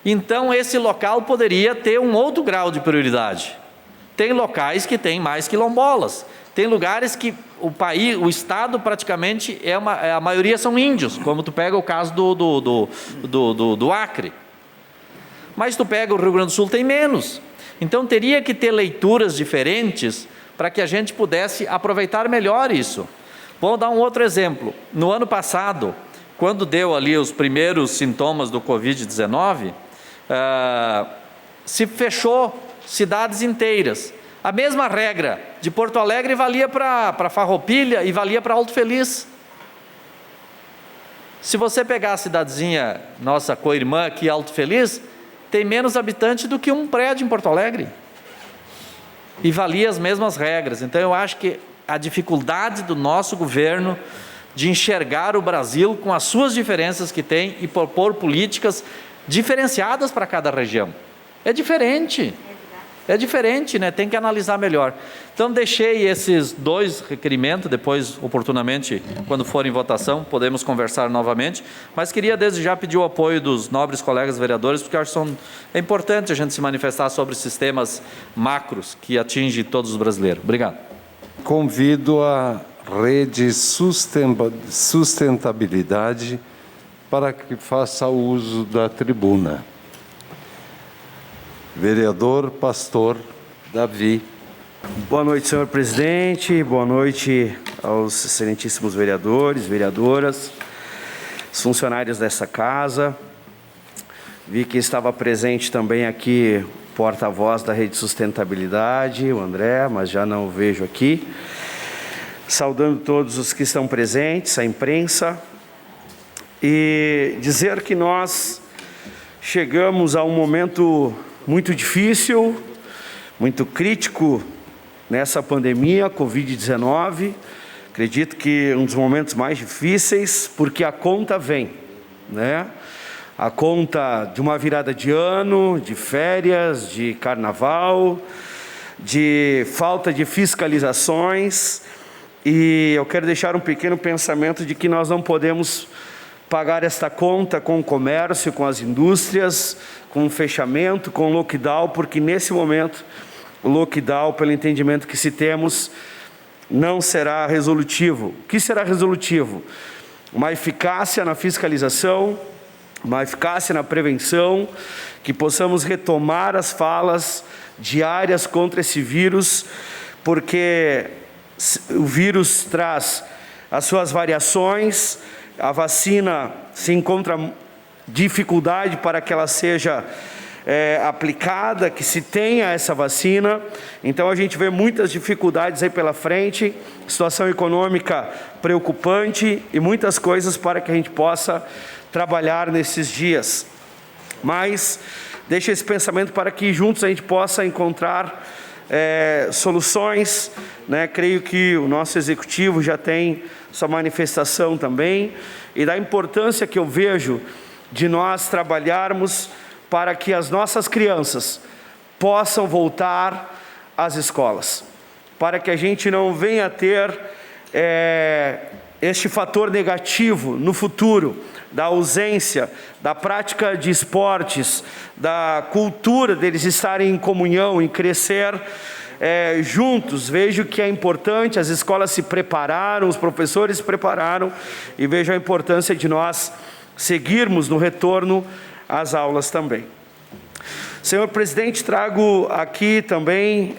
Então esse local poderia ter um outro grau de prioridade. Tem locais que tem mais quilombolas. Tem lugares que o estado praticamente a maioria são índios, como tu pega o caso do Acre. Mas tu pega o Rio Grande do Sul, tem menos. Então teria que ter leituras diferentes para que a gente pudesse aproveitar melhor isso. Vou dar um outro exemplo. No ano passado, quando deu ali os primeiros sintomas do Covid-19, se fechou cidades inteiras. A mesma regra de Porto Alegre valia para Farroupilha e valia para Alto Feliz. Se você pegar a cidadezinha, nossa co-irmã aqui, Alto Feliz, tem menos habitantes do que um prédio em Porto Alegre. E valia as mesmas regras. Então eu acho que a dificuldade do nosso governo de enxergar o Brasil com as suas diferenças que tem e propor políticas diferenciadas para cada região. É diferente, né? Tem que analisar melhor. Então, deixei esses 2 requerimentos, depois, oportunamente, quando for em votação, podemos conversar novamente, mas queria desde já pedir o apoio dos nobres colegas vereadores, porque acho que é importante a gente se manifestar sobre sistemas macros que atingem todos os brasileiros. Obrigado. convido a Rede Sustentabilidade para que faça uso da tribuna. Vereador Pastor Davi. Boa noite, senhor presidente. Boa noite aos excelentíssimos vereadores, vereadoras, os funcionários dessa casa. Vi que estava presente também aqui o porta-voz da Rede Sustentabilidade, o André, mas já não o vejo aqui. Saudando todos os que estão presentes, a imprensa, e dizer que nós chegamos a um momento muito difícil, muito crítico nessa pandemia, Covid-19. Acredito que um dos momentos mais difíceis, porque a conta vem, né? A conta de uma virada de ano, de férias, de carnaval, de falta de fiscalizações. E eu quero deixar um pequeno pensamento de que nós não podemos pagar esta conta com o comércio, com as indústrias, com o fechamento, com o lockdown, porque nesse momento o lockdown, pelo entendimento que se temos, não será resolutivo. O que será resolutivo? Uma eficácia na fiscalização, uma eficácia na prevenção, que possamos retomar as falas diárias contra esse vírus, porque o vírus traz as suas variações, a vacina se encontra dificuldade para que ela seja aplicada, que se tenha essa vacina. Então a gente vê muitas dificuldades aí pela frente, situação econômica preocupante e muitas coisas para que a gente possa trabalhar nesses dias. Mas deixa esse pensamento para que juntos a gente possa encontrar soluções, né? Creio que o nosso executivo já tem sua manifestação também, e da importância que eu vejo de nós trabalharmos para que as nossas crianças possam voltar às escolas, para que a gente não venha a ter este fator negativo no futuro, da ausência, da prática de esportes, da cultura deles estarem em comunhão, em crescer juntos. Vejo que é importante, as escolas se prepararam, os professores se prepararam, e vejo a importância de nós seguirmos no retorno às aulas também. Senhor presidente, trago aqui também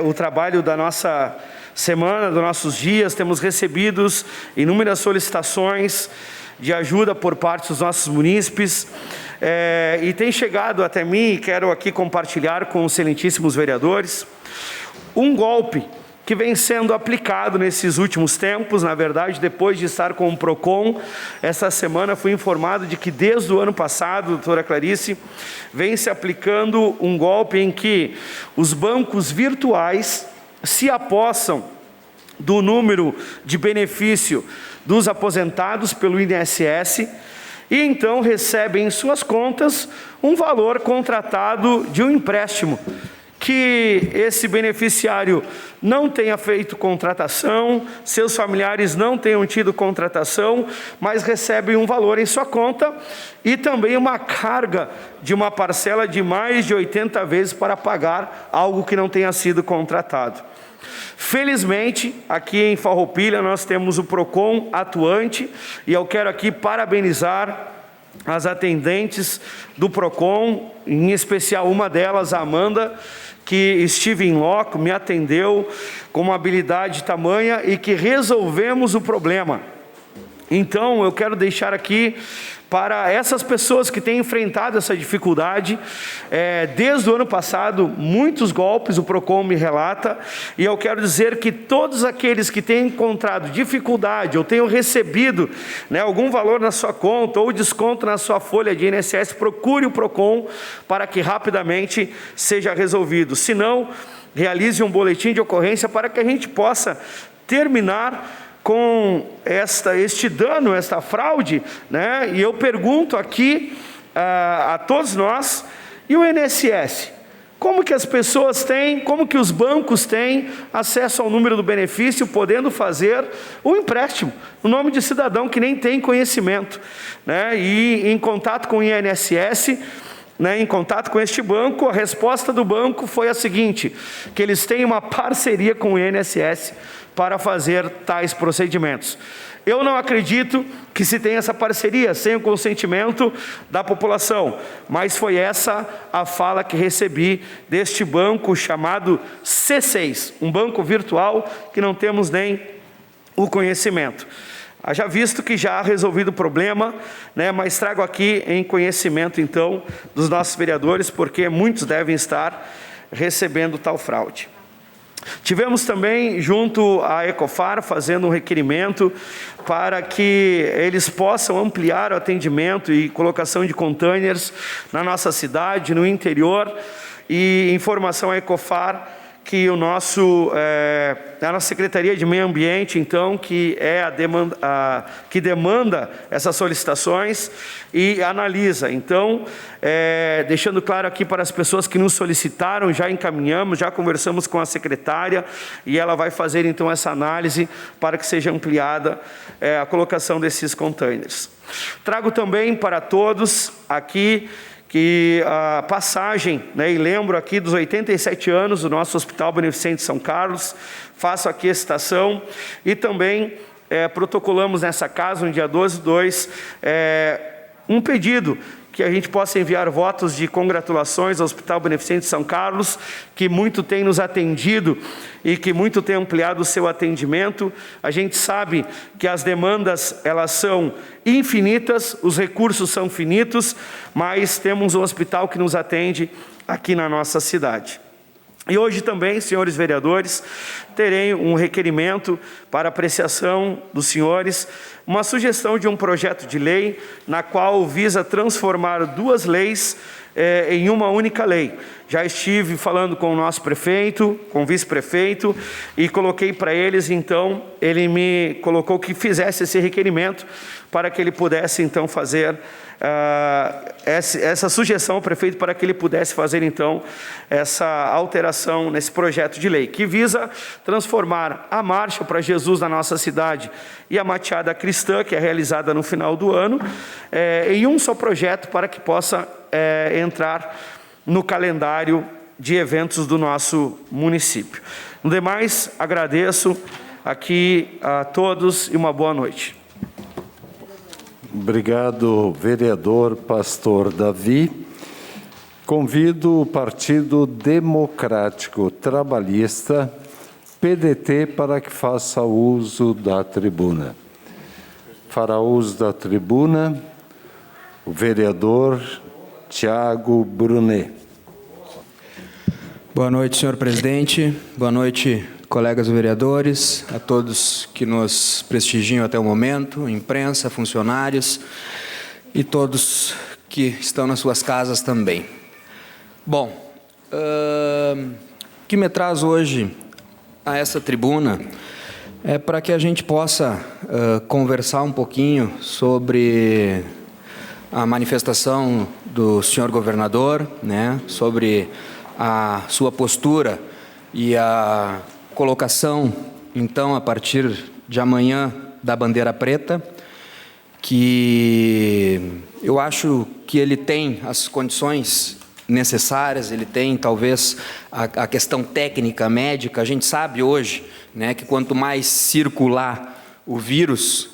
o trabalho da nossa semana, dos nossos dias. Temos recebido inúmeras solicitações de ajuda por parte dos nossos munícipes, e tem chegado até mim, e quero aqui compartilhar com os excelentíssimos vereadores, um golpe que vem sendo aplicado nesses últimos tempos. Na verdade, depois de estar com o PROCON, essa semana fui informado de que desde o ano passado, doutora Clarice, vem se aplicando um golpe em que os bancos virtuais se apossam do número de benefício dos aposentados pelo INSS e então recebem em suas contas um valor contratado de um empréstimo, que esse beneficiário não tenha feito contratação, seus familiares não tenham tido contratação, mas recebem um valor em sua conta e também uma carga de uma parcela de mais de 80 vezes para pagar algo que não tenha sido contratado. Felizmente, aqui em Farroupilha nós temos o PROCON atuante, e eu quero aqui parabenizar as atendentes do PROCON, em especial uma delas, a Amanda, que estive em loco, me atendeu com uma habilidade tamanha e que resolvemos o problema. Então, eu quero deixar aqui para essas pessoas que têm enfrentado essa dificuldade, desde o ano passado, muitos golpes, o PROCON me relata, e eu quero dizer que todos aqueles que têm encontrado dificuldade, ou tenham recebido algum valor na sua conta, ou desconto na sua folha de INSS, procure o PROCON para que rapidamente seja resolvido. Se não, realize um boletim de ocorrência para que a gente possa terminar com este dano, esta fraude, né? E eu pergunto aqui a todos nós, e o INSS? Como que as pessoas têm, como que os bancos têm acesso ao número do benefício, podendo fazer um empréstimo no nome de cidadão que nem tem conhecimento, né? E em contato com o INSS, em contato com este banco, a resposta do banco foi a seguinte, que eles têm uma parceria com o INSS para fazer tais procedimentos. Eu não acredito que se tenha essa parceria sem o consentimento da população, mas foi essa a fala que recebi deste banco chamado C6, um banco virtual que não temos nem o conhecimento. Já visto que já há resolvido o problema, mas trago aqui em conhecimento então dos nossos vereadores, porque muitos devem estar recebendo tal fraude. Tivemos também, junto à Ecofar, fazendo um requerimento para que eles possam ampliar o atendimento e colocação de containers na nossa cidade, no interior, e informação à Ecofar que a nossa Secretaria de Meio Ambiente, então, que é que demanda essas solicitações e analisa. Então, deixando claro aqui para as pessoas que nos solicitaram, já encaminhamos, já conversamos com a secretária e ela vai fazer, então, essa análise para que seja ampliada a colocação desses containers. Trago também para todos aqui que a passagem, e lembro aqui dos 87 anos do nosso Hospital Beneficente São Carlos, faço aqui a citação, e também protocolamos nessa casa, no dia 12/2, um pedido que a gente possa enviar votos de congratulações ao Hospital Beneficente São Carlos, que muito tem nos atendido e que muito tem ampliado o seu atendimento. A gente sabe que as demandas, elas são infinitas, os recursos são finitos, mas temos um hospital que nos atende aqui na nossa cidade. E hoje também, senhores vereadores, terei um requerimento para apreciação dos senhores, uma sugestão de um projeto de lei, na qual visa transformar duas leis em uma única lei. Já estive falando com o nosso prefeito, com o vice-prefeito, e coloquei para eles, então, ele me colocou que fizesse esse requerimento, para que ele pudesse, então, fazer essa sugestão ao prefeito, para que ele pudesse fazer, então, essa alteração nesse projeto de lei, que visa transformar a Marcha para Jesus na nossa cidade e a Mateada Cristã, que é realizada no final do ano, em um só projeto, para que possa entrar no calendário de eventos do nosso município. No demais, agradeço aqui a todos e uma boa noite. Obrigado, vereador Pastor Davi. Convido o Partido Democrático Trabalhista, PDT, para que faça uso da tribuna. Fará uso da tribuna o vereador Tiago Brunet. Boa noite, senhor presidente. Boa noite, colegas vereadores, a todos que nos prestigiam até o momento, imprensa, funcionários e todos que estão nas suas casas também. Bom, o que me traz hoje a essa tribuna é para que a gente possa conversar um pouquinho sobre a manifestação do senhor governador, sobre a sua postura e a colocação, então, a partir de amanhã, da bandeira preta, que eu acho que ele tem as condições necessárias, ele tem, talvez, a questão técnica, médica. A gente sabe hoje, que quanto mais circular o vírus,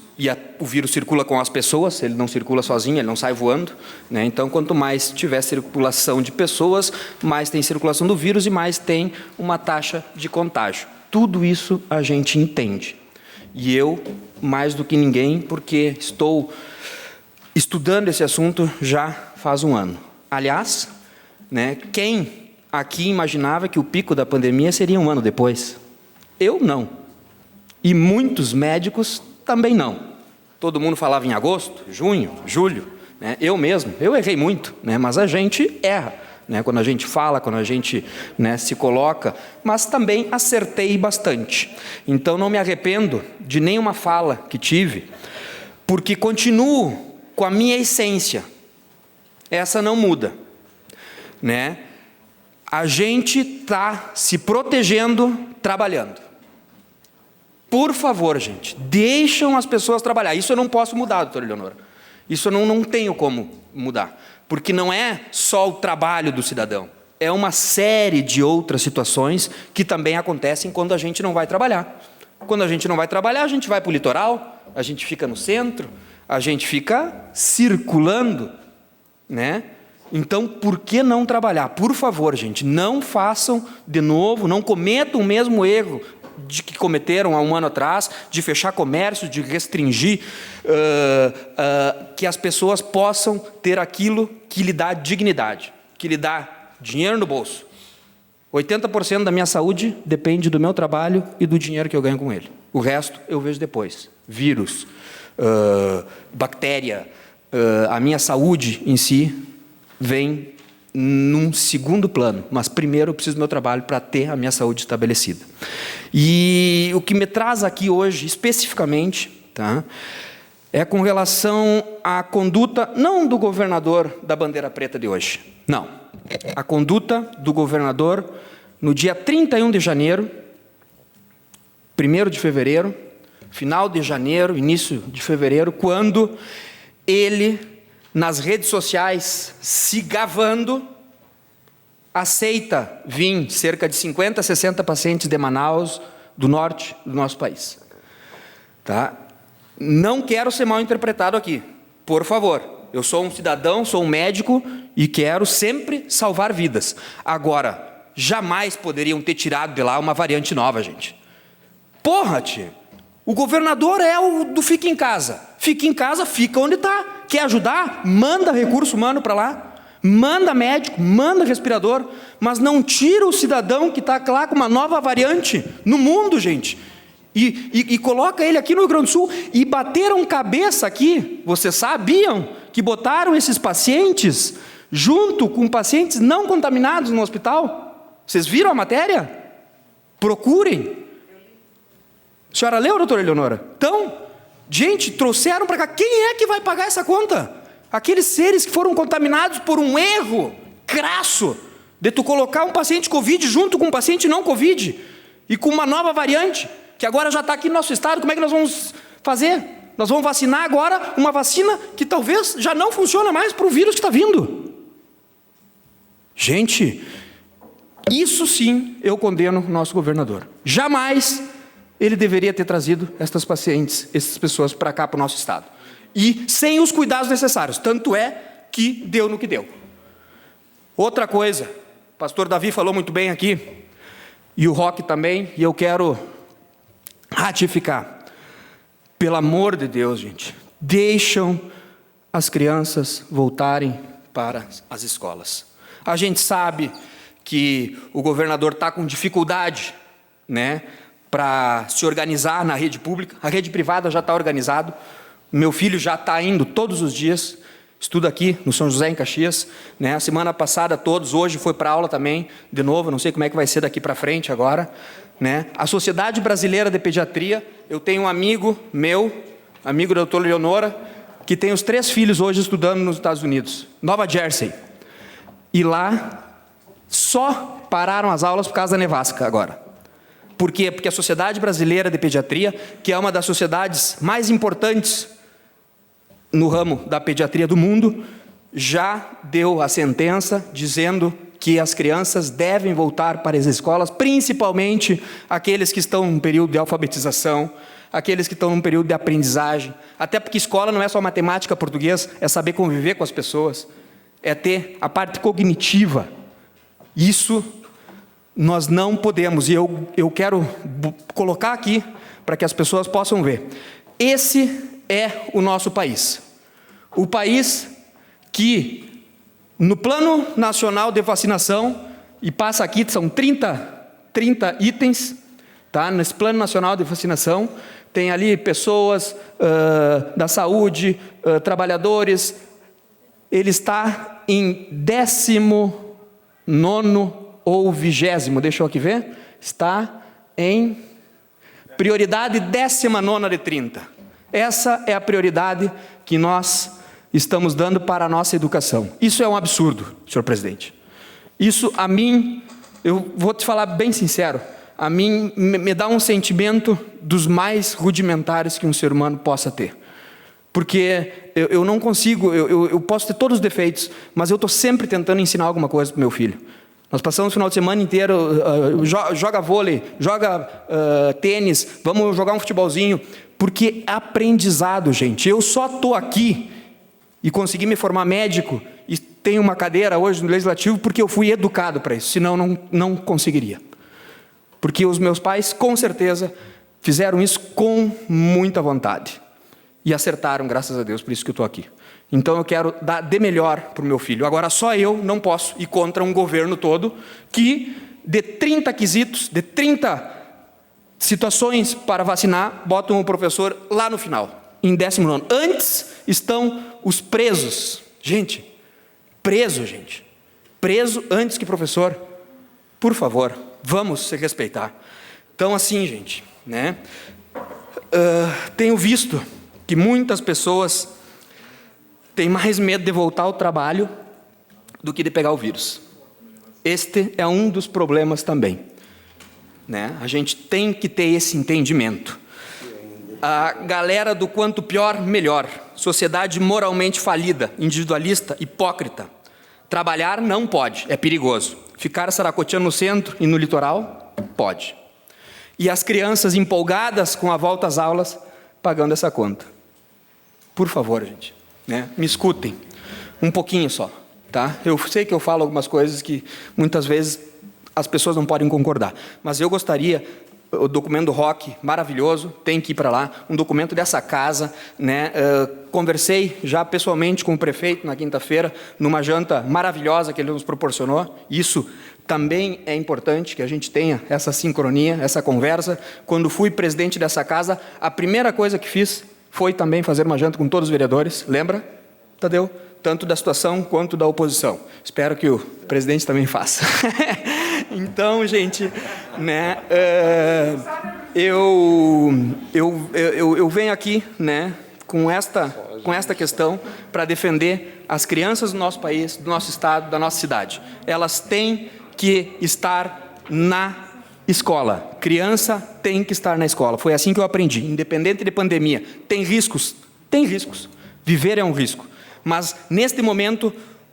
o vírus circula com as pessoas, ele não circula sozinho, ele não sai voando, Então, quanto mais tiver circulação de pessoas, mais tem circulação do vírus e mais tem uma taxa de contágio. Tudo isso a gente entende. E eu, mais do que ninguém, porque estou estudando esse assunto já faz um ano. Aliás, quem aqui imaginava que o pico da pandemia seria um ano depois? Eu não. E muitos médicos também não. Todo mundo falava em agosto, junho, julho. Eu mesmo, eu errei muito, mas a gente erra. Quando a gente fala, quando a gente se coloca, mas também acertei bastante. Então, não me arrependo de nenhuma fala que tive, porque continuo com a minha essência. Essa não muda. A gente está se protegendo, trabalhando. Por favor, gente, deixam as pessoas trabalhar. Isso eu não posso mudar, doutora Eleonora. Isso eu não tenho como mudar. Porque não é só o trabalho do cidadão, é uma série de outras situações que também acontecem quando a gente não vai trabalhar. Quando a gente não vai trabalhar, a gente vai para o litoral, a gente fica no centro, a gente fica circulando, né? Então, por que não trabalhar? Por favor, gente, não façam de novo, não cometam o mesmo erro de que cometeram há um ano atrás, de fechar comércio, de restringir, que as pessoas possam ter aquilo que lhe dá dignidade, que lhe dá dinheiro no bolso. 80% da minha saúde depende do meu trabalho e do dinheiro que eu ganho com ele. O resto eu vejo depois. Vírus, bactéria, a minha saúde em si vem num segundo plano, mas primeiro eu preciso do meu trabalho para ter a minha saúde estabelecida. E o que me traz aqui hoje, especificamente, tá, é com relação à conduta, não do governador da bandeira preta de hoje, não. A conduta do governador no dia 31 de janeiro, 1º de fevereiro, final de janeiro, início de fevereiro, quando ele, nas redes sociais, se gabando, aceita vir cerca de 50, 60 pacientes de Manaus, do norte do nosso país. Tá? Não quero ser mal interpretado aqui, por favor. Eu sou um cidadão, sou um médico e quero sempre salvar vidas. Agora, jamais poderiam ter tirado de lá uma variante nova, gente. Porra, tio. O governador é o do fica em casa. Fica em casa, fica onde está. Quer ajudar? Manda recurso humano para lá. Manda médico, manda respirador. Mas não tira o cidadão que está lá com uma nova variante no mundo, gente. E coloca ele aqui no Rio Grande do Sul. E bateram cabeça aqui. Vocês sabiam que botaram esses pacientes junto com pacientes não contaminados no hospital? Vocês viram a matéria? Procurem. A senhora leu, doutora Eleonora? Então, gente, trouxeram para cá. Quem é que vai pagar essa conta? Aqueles seres que foram contaminados por um erro crasso de tu colocar um paciente Covid junto com um paciente não Covid e com uma nova variante, que agora já está aqui no nosso estado. Como é que nós vamos fazer? Nós vamos vacinar agora uma vacina que talvez já não funciona mais para o vírus que está vindo. Gente, isso sim eu condeno o nosso governador. Jamais ele deveria ter trazido estas pacientes, essas pessoas para cá, para o nosso estado. E sem os cuidados necessários. Tanto é que deu no que deu. Outra coisa, o pastor Davi falou muito bem aqui, e o Roque também, e eu quero ratificar. Pelo amor de Deus, gente, deixam as crianças voltarem para as escolas. A gente sabe que o governador está com dificuldade, né, para se organizar na rede pública. A rede privada já está organizado. Meu filho já está indo todos os dias, estuda aqui no São José, em Caxias, né? A semana passada todos, hoje foi para aula também, de novo, não sei como é que vai ser daqui para frente agora, né? A Sociedade Brasileira de Pediatria, eu tenho um amigo meu, amigo da doutora Leonora, que tem os 3 filhos hoje estudando nos Estados Unidos, Nova Jersey, e lá só pararam as aulas por causa da nevasca agora. Por quê? Porque a Sociedade Brasileira de Pediatria, que é uma das sociedades mais importantes no ramo da pediatria do mundo, já deu a sentença dizendo que as crianças devem voltar para as escolas, principalmente aqueles que estão num período de alfabetização, aqueles que estão num período de aprendizagem, até porque escola não é só matemática, português, é saber conviver com as pessoas, é ter a parte cognitiva. Isso nós não podemos, e eu quero colocar aqui para que as pessoas possam ver. Esse é o nosso país. O país que, no Plano Nacional de Vacinação, e passa aqui, são 30 itens, tá? Nesse Plano Nacional de Vacinação, tem ali pessoas da saúde, trabalhadores, ele está em 19º ou 20º, deixa eu aqui ver, está em prioridade 19ª de 30. Essa é a prioridade que nós estamos dando para a nossa educação. Isso é um absurdo, senhor presidente. Isso a mim, eu vou te falar bem sincero, a mim me dá um sentimento dos mais rudimentares que um ser humano possa ter. porque eu não consigo, eu posso ter todos os defeitos, mas eu estou sempre tentando ensinar alguma coisa para o meu filho. Nós passamos o final de semana inteiro, joga vôlei, joga tênis, vamos jogar um futebolzinho, porque é aprendizado, gente. Eu só estou aqui e consegui me formar médico e tenho uma cadeira hoje no Legislativo porque eu fui educado para isso, senão não conseguiria. Porque os meus pais, com certeza, fizeram isso com muita vontade. E acertaram, graças a Deus, por isso que eu estou aqui. Então eu quero dar de melhor para o meu filho. Agora só eu não posso ir contra um governo todo que de 30 quesitos, de 30 situações para vacinar, botam o professor lá no final, em 19º. Antes estão os presos. Gente, preso antes que professor. Por favor, vamos se respeitar. Então assim, gente, né? Tenho visto que muitas pessoas têm mais medo de voltar ao trabalho do que de pegar o vírus. Este é um dos problemas também, né? A gente tem que ter esse entendimento. A galera do quanto pior, melhor. Sociedade moralmente falida, individualista, hipócrita. Trabalhar não pode, é perigoso. Ficar saracoteando no centro e no litoral, pode. E as crianças empolgadas com a volta às aulas, pagando essa conta. Por favor, gente, né? Me escutem, um pouquinho só, tá? Eu sei que eu falo algumas coisas que muitas vezes as pessoas não podem concordar, mas eu gostaria, o documento do ROC, maravilhoso, tem que ir para lá, um documento dessa casa, né? Conversei já pessoalmente com o prefeito na quinta-feira, numa janta maravilhosa que ele nos proporcionou. Isso também é importante que a gente tenha essa sincronia, essa conversa. Quando fui presidente dessa casa, a primeira coisa que fiz foi também fazer uma janta com todos os vereadores, lembra, Tadeu? Tanto da situação quanto da oposição. Espero que o presidente também faça. Então, gente, né, eu venho aqui, né, com esta questão para defender as crianças do nosso país, do nosso estado, da nossa cidade. Elas têm que estar na escola. Criança tem que estar na escola. Foi assim que eu aprendi. Independente de pandemia, tem riscos. Tem riscos. Viver é um risco. Mas, neste momento,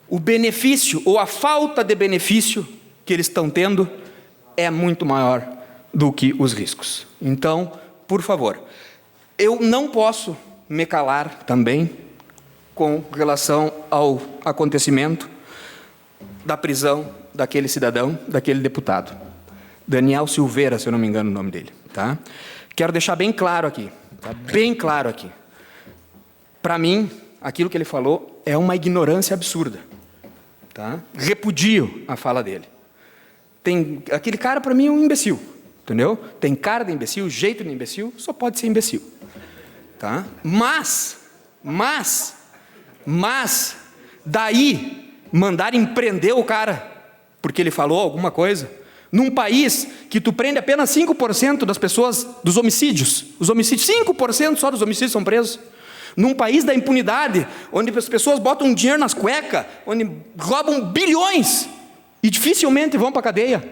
o benefício ou a falta de benefício que eles estão tendo é muito maior do que os riscos. Então, por favor, eu não posso me calar também com relação ao acontecimento da prisão daquele cidadão, daquele deputado. Daniel Silveira, se eu não me engano o nome dele, tá? Quero deixar bem claro aqui, tá? Bem claro aqui. Para mim, aquilo que ele falou é uma ignorância absurda, tá? Repudio a fala dele. Aquele cara, para mim, é um imbecil, entendeu? Tem cara de imbecil, jeito de imbecil, só pode ser imbecil, tá? Mas, daí, mandarem prender o cara, porque ele falou alguma coisa, num país que tu prende apenas 5% das pessoas, dos homicídios, 5% só dos homicídios são presos. Num país da impunidade, onde as pessoas botam dinheiro nas cuecas, onde roubam bilhões e dificilmente vão para a cadeia.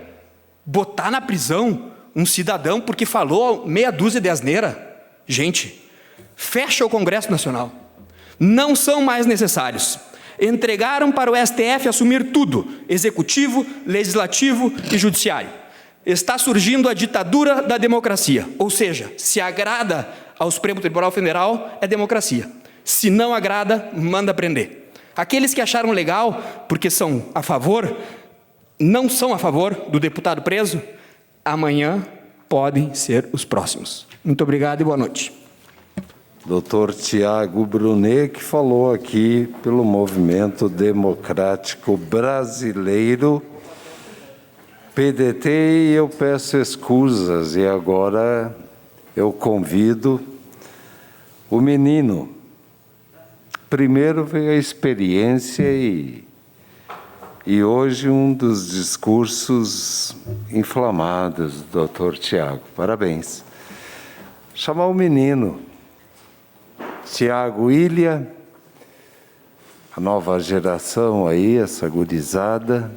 Botar na prisão um cidadão porque falou meia dúzia de asneira. Gente, fecha o Congresso Nacional. Não são mais necessários. Entregaram para o STF assumir tudo, executivo, legislativo e judiciário. Está surgindo a ditadura da democracia, ou seja, se agrada ao Supremo Tribunal Federal, é democracia. Se não agrada, manda prender. Aqueles que acharam legal, porque são a favor, não são a favor do deputado preso, amanhã podem ser os próximos. Muito obrigado e boa noite. Dr. Tiago Brunet, que falou aqui pelo Movimento Democrático Brasileiro, PDT, e eu peço escusas, e agora eu convido o menino. Primeiro veio a experiência e hoje um dos discursos inflamados do Dr. Tiago. Parabéns. Chamar o menino. Tiago Ilha, a nova geração aí, essa gurizada,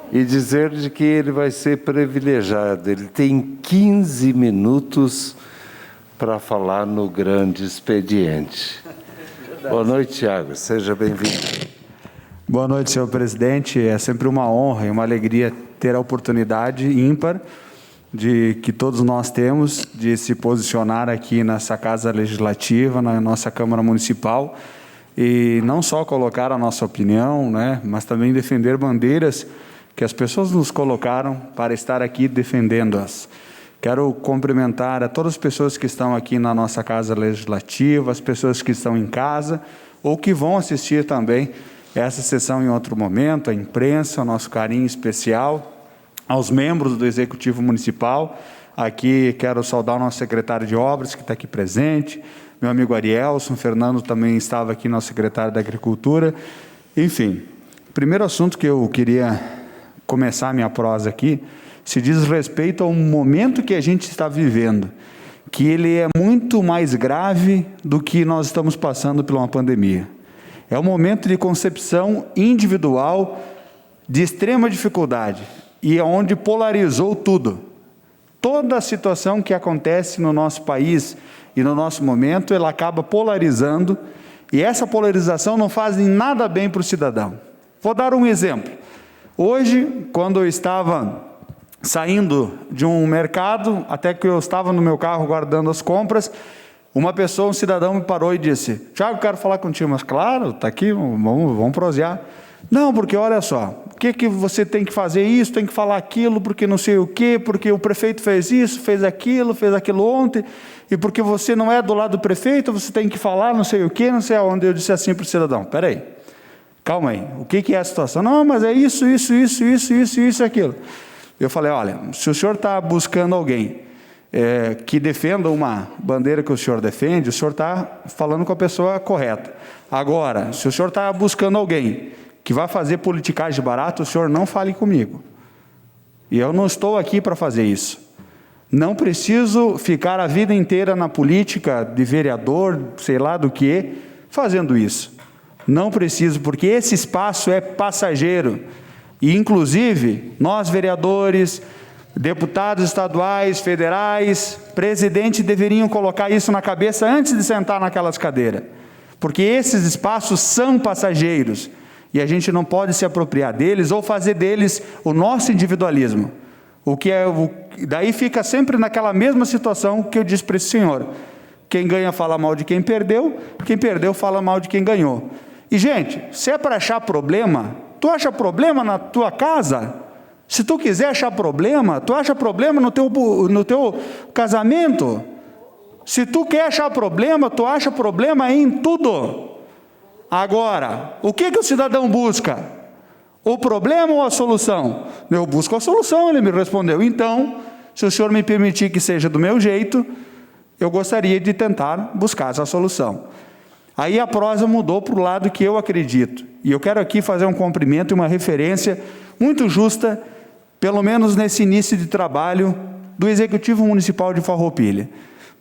e dizer de que ele vai ser privilegiado. Ele tem 15 minutos para falar no grande expediente. Boa noite, Thiago. Seja bem-vindo. Boa noite, senhor presidente. É sempre uma honra e uma alegria ter a oportunidade ímpar que todos nós temos de se posicionar aqui nessa Casa Legislativa, na nossa Câmara Municipal, e não só colocar a nossa opinião, né, mas também defender bandeiras que as pessoas nos colocaram para estar aqui defendendo-as. Quero cumprimentar a todas as pessoas que estão aqui na nossa Casa Legislativa, as pessoas que estão em casa ou que vão assistir também essa sessão em outro momento, a imprensa, o nosso carinho especial, aos membros do Executivo Municipal. Aqui quero saudar o nosso secretário de Obras, que está aqui presente, meu amigo Arielson, Fernando também estava aqui, nosso secretário da Agricultura. Enfim, o primeiro assunto que eu queria começar a minha prosa aqui se diz respeito ao momento que a gente está vivendo, que ele é muito mais grave do que nós estamos passando por uma pandemia. É um momento de concepção individual de extrema dificuldade e onde polarizou tudo. Toda a situação que acontece no nosso país e no nosso momento, ela acaba polarizando, e essa polarização não faz nada bem para o cidadão. Vou dar um exemplo. Hoje, quando eu estava saindo de um mercado, até que eu estava no meu carro guardando as compras, uma pessoa, um cidadão me parou e disse: Thiago, quero falar contigo. Mas claro, está aqui, vamos prosear. Não, porque olha só, o que você tem que fazer isso, tem que falar aquilo, porque não sei o quê, porque o prefeito fez isso, fez aquilo ontem, e porque você não é do lado do prefeito, você tem que falar não sei o quê, não sei aonde. Eu disse assim para o cidadão: peraí, calma aí, o que é a situação? Não, mas é isso, aquilo. Eu falei: olha, se o senhor está buscando alguém que defenda uma bandeira que o senhor defende, o senhor está falando com a pessoa correta. Agora, se o senhor está buscando alguém que vai fazer politicagem barata, o senhor não fale comigo. E eu não estou aqui para fazer isso. Não preciso ficar a vida inteira na política de vereador, sei lá do que, fazendo isso. Não preciso, porque esse espaço é passageiro. E, inclusive, nós vereadores, deputados estaduais, federais, presidente, deveriam colocar isso na cabeça antes de sentar naquelas cadeiras. Porque esses espaços são passageiros. E a gente não pode se apropriar deles ou fazer deles o nosso individualismo. Daí fica sempre naquela mesma situação que eu disse para esse senhor. Quem ganha fala mal de quem perdeu fala mal de quem ganhou. E, gente, se é para achar problema, tu acha problema na tua casa? Se tu quiser achar problema, tu acha problema no teu casamento? Se tu quer achar problema, tu acha problema em tudo. Agora, o que o cidadão busca? O problema ou a solução? Eu busco a solução, ele me respondeu. Então, se o senhor me permitir que seja do meu jeito, eu gostaria de tentar buscar essa solução. Aí a prosa mudou para o lado que eu acredito. E eu quero aqui fazer um cumprimento e uma referência muito justa, pelo menos nesse início de trabalho do Executivo Municipal de Farroupilha.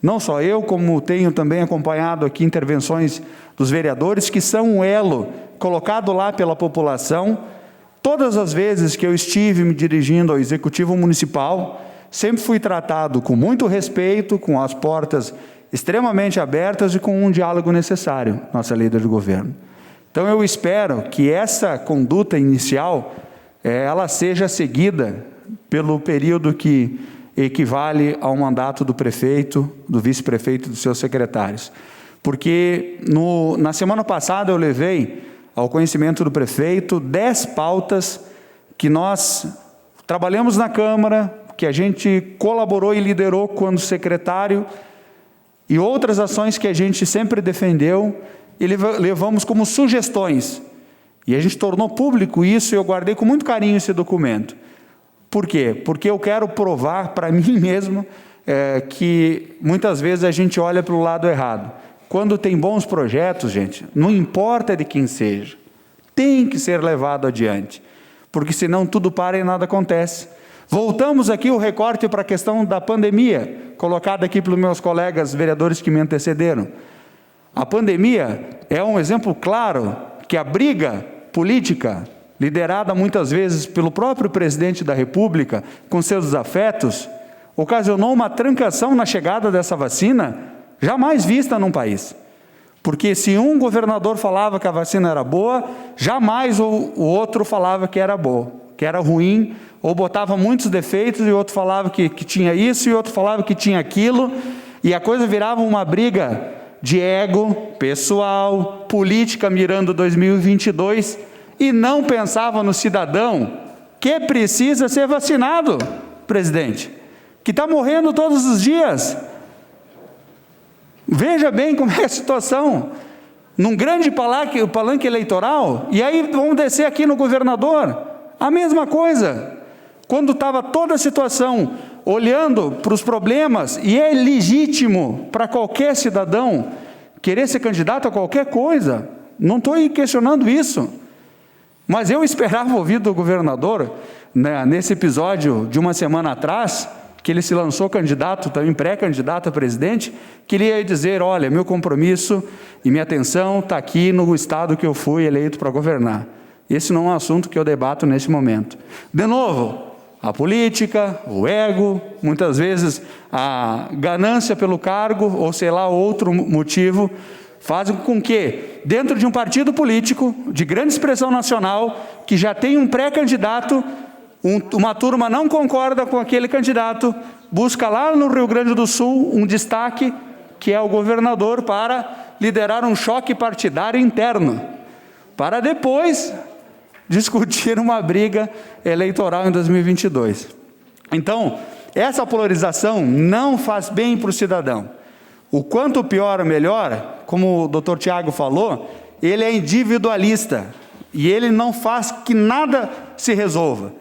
Não só eu, como tenho também acompanhado aqui intervenções dos vereadores, que são um elo colocado lá pela população. Todas as vezes que eu estive me dirigindo ao Executivo Municipal, sempre fui tratado com muito respeito, com as portas extremamente abertas e com um diálogo necessário, nossa líder de governo. Então eu espero que essa conduta inicial, ela seja seguida pelo período que equivale ao mandato do prefeito, do vice-prefeito e dos seus secretários. Porque na semana passada eu levei ao conhecimento do prefeito 10 pautas que nós trabalhamos na Câmara, que a gente colaborou e liderou quando secretário, e outras ações que a gente sempre defendeu e levamos como sugestões. E a gente tornou público isso e eu guardei com muito carinho esse documento. Por quê? Porque eu quero provar para mim mesmo que muitas vezes a gente olha para o lado errado. Quando tem bons projetos, gente, não importa de quem seja, tem que ser levado adiante, porque senão tudo para e nada acontece. Voltamos aqui o recorte para a questão da pandemia, colocada aqui pelos meus colegas vereadores que me antecederam. A pandemia é um exemplo claro que a briga política, liderada muitas vezes pelo próprio presidente da República, com seus desafetos, ocasionou uma trancação na chegada dessa vacina jamais vista num país. Porque se um governador falava que a vacina era boa, jamais o outro falava que era boa, que era ruim, ou botava muitos defeitos e o outro falava que tinha isso e o outro falava que tinha aquilo, e a coisa virava uma briga de ego, pessoal, política mirando 2022, e não pensava no cidadão que precisa ser vacinado, presidente, que está morrendo todos os dias. Veja bem como é a situação, num grande palanque eleitoral, e aí vamos descer aqui no governador, a mesma coisa, quando estava toda a situação, olhando para os problemas, e é legítimo para qualquer cidadão querer ser candidato a qualquer coisa, não estou aí questionando isso, mas eu esperava ouvir do governador, né, nesse episódio de uma semana atrás, que ele se lançou candidato, também pré-candidato a presidente, que ele ia dizer, olha, meu compromisso e minha atenção está aqui no estado que eu fui eleito para governar. Esse não é um assunto que eu debato nesse momento. De novo, a política, o ego, muitas vezes a ganância pelo cargo, ou sei lá, outro motivo, fazem com que, dentro de um partido político, de grande expressão nacional, que já tem um pré-candidato, uma turma não concorda com aquele candidato, busca lá no Rio Grande do Sul um destaque, que é o governador, para liderar um choque partidário interno, para depois discutir uma briga eleitoral em 2022. Então, essa polarização não faz bem para o cidadão. O quanto pior, melhor, como o doutor Tiago falou, ele é individualista, e ele não faz que nada se resolva.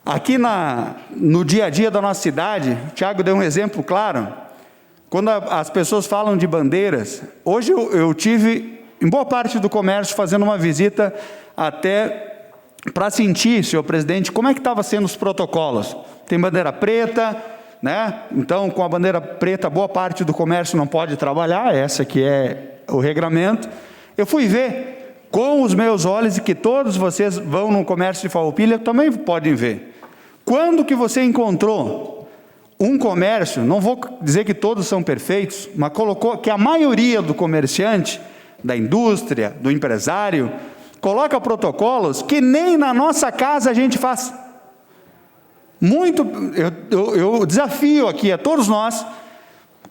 Aqui no dia a dia da nossa cidade, o Tiago deu um exemplo claro, quando as pessoas falam de bandeiras, hoje eu tive, em boa parte do comércio, fazendo uma visita até para sentir, senhor presidente, como é que estava sendo os protocolos. Tem bandeira preta, né? Então, com a bandeira preta, boa parte do comércio não pode trabalhar, essa que é o regramento. Eu fui ver com os meus olhos, e que todos vocês vão no comércio de Farroupilha também podem ver. Quando que você encontrou um comércio, não vou dizer que todos são perfeitos, mas colocou que a maioria do comerciante, da indústria, do empresário, coloca protocolos que nem na nossa casa a gente faz. Eu desafio aqui a todos nós,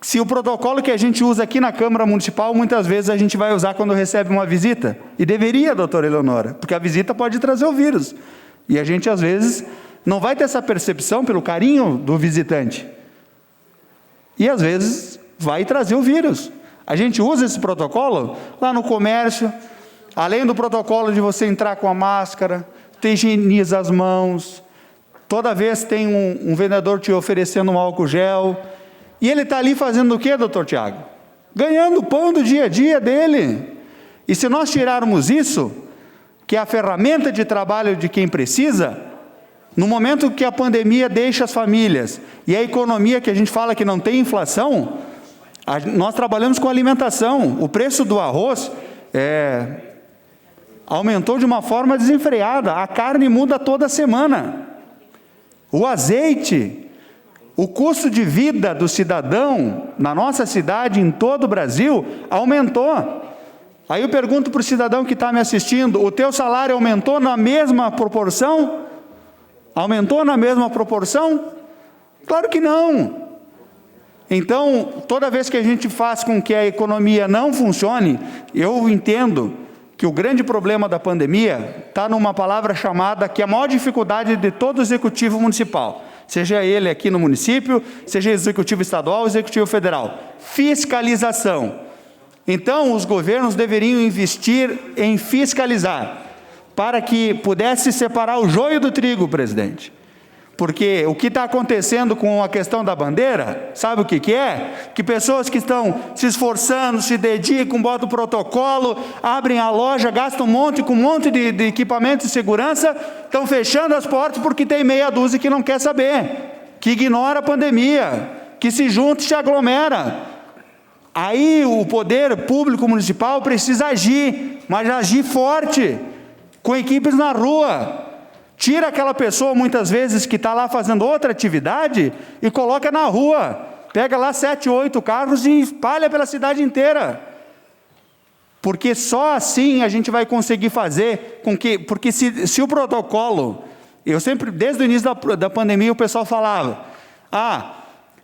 se o protocolo que a gente usa aqui na Câmara Municipal, muitas vezes a gente vai usar quando recebe uma visita, e deveria, doutora Eleonora, porque a visita pode trazer o vírus, e a gente às vezes não vai ter essa percepção pelo carinho do visitante, e às vezes vai trazer o vírus. A gente usa esse protocolo lá no comércio, além do protocolo de você entrar com a máscara, te higieniza as mãos, toda vez tem um vendedor te oferecendo um álcool gel, e ele está ali fazendo o quê, doutor Tiago? Ganhando o pão do dia a dia dele. E se nós tirarmos isso, que é a ferramenta de trabalho de quem precisa, no momento que a pandemia deixa as famílias, e a economia que a gente fala que não tem inflação, nós trabalhamos com alimentação. O preço do arroz aumentou de uma forma desenfreada, a carne muda toda semana, o azeite, o custo de vida do cidadão na nossa cidade, em todo o Brasil, aumentou. Aí eu pergunto para o cidadão que está me assistindo, o teu salário aumentou na mesma proporção? Aumentou na mesma proporção? Claro que não. Então, toda vez que a gente faz com que a economia não funcione, eu entendo que o grande problema da pandemia está numa palavra chamada, que é a maior dificuldade de todo executivo municipal, seja ele aqui no município, seja executivo estadual ou executivo federal: fiscalização. Então, os governos deveriam investir em fiscalizar, para que pudesse separar o joio do trigo, presidente. Porque o que está acontecendo com a questão da bandeira, sabe o que é? Que pessoas que estão se esforçando, se dedicam, botam o protocolo, abrem a loja, gastam com um monte de equipamento de segurança, estão fechando as portas porque tem meia dúzia que não quer saber, que ignora a pandemia, que se junta e se aglomera. Aí o poder público municipal precisa agir, mas agir forte, com equipes na rua. Tira aquela pessoa, muitas vezes, que está lá fazendo outra atividade e coloca na rua. pega lá 7, 8 carros e espalha pela cidade inteira. Porque só assim a gente vai conseguir fazer com que... Porque se o protocolo... Eu sempre, desde o início da pandemia, o pessoal falava,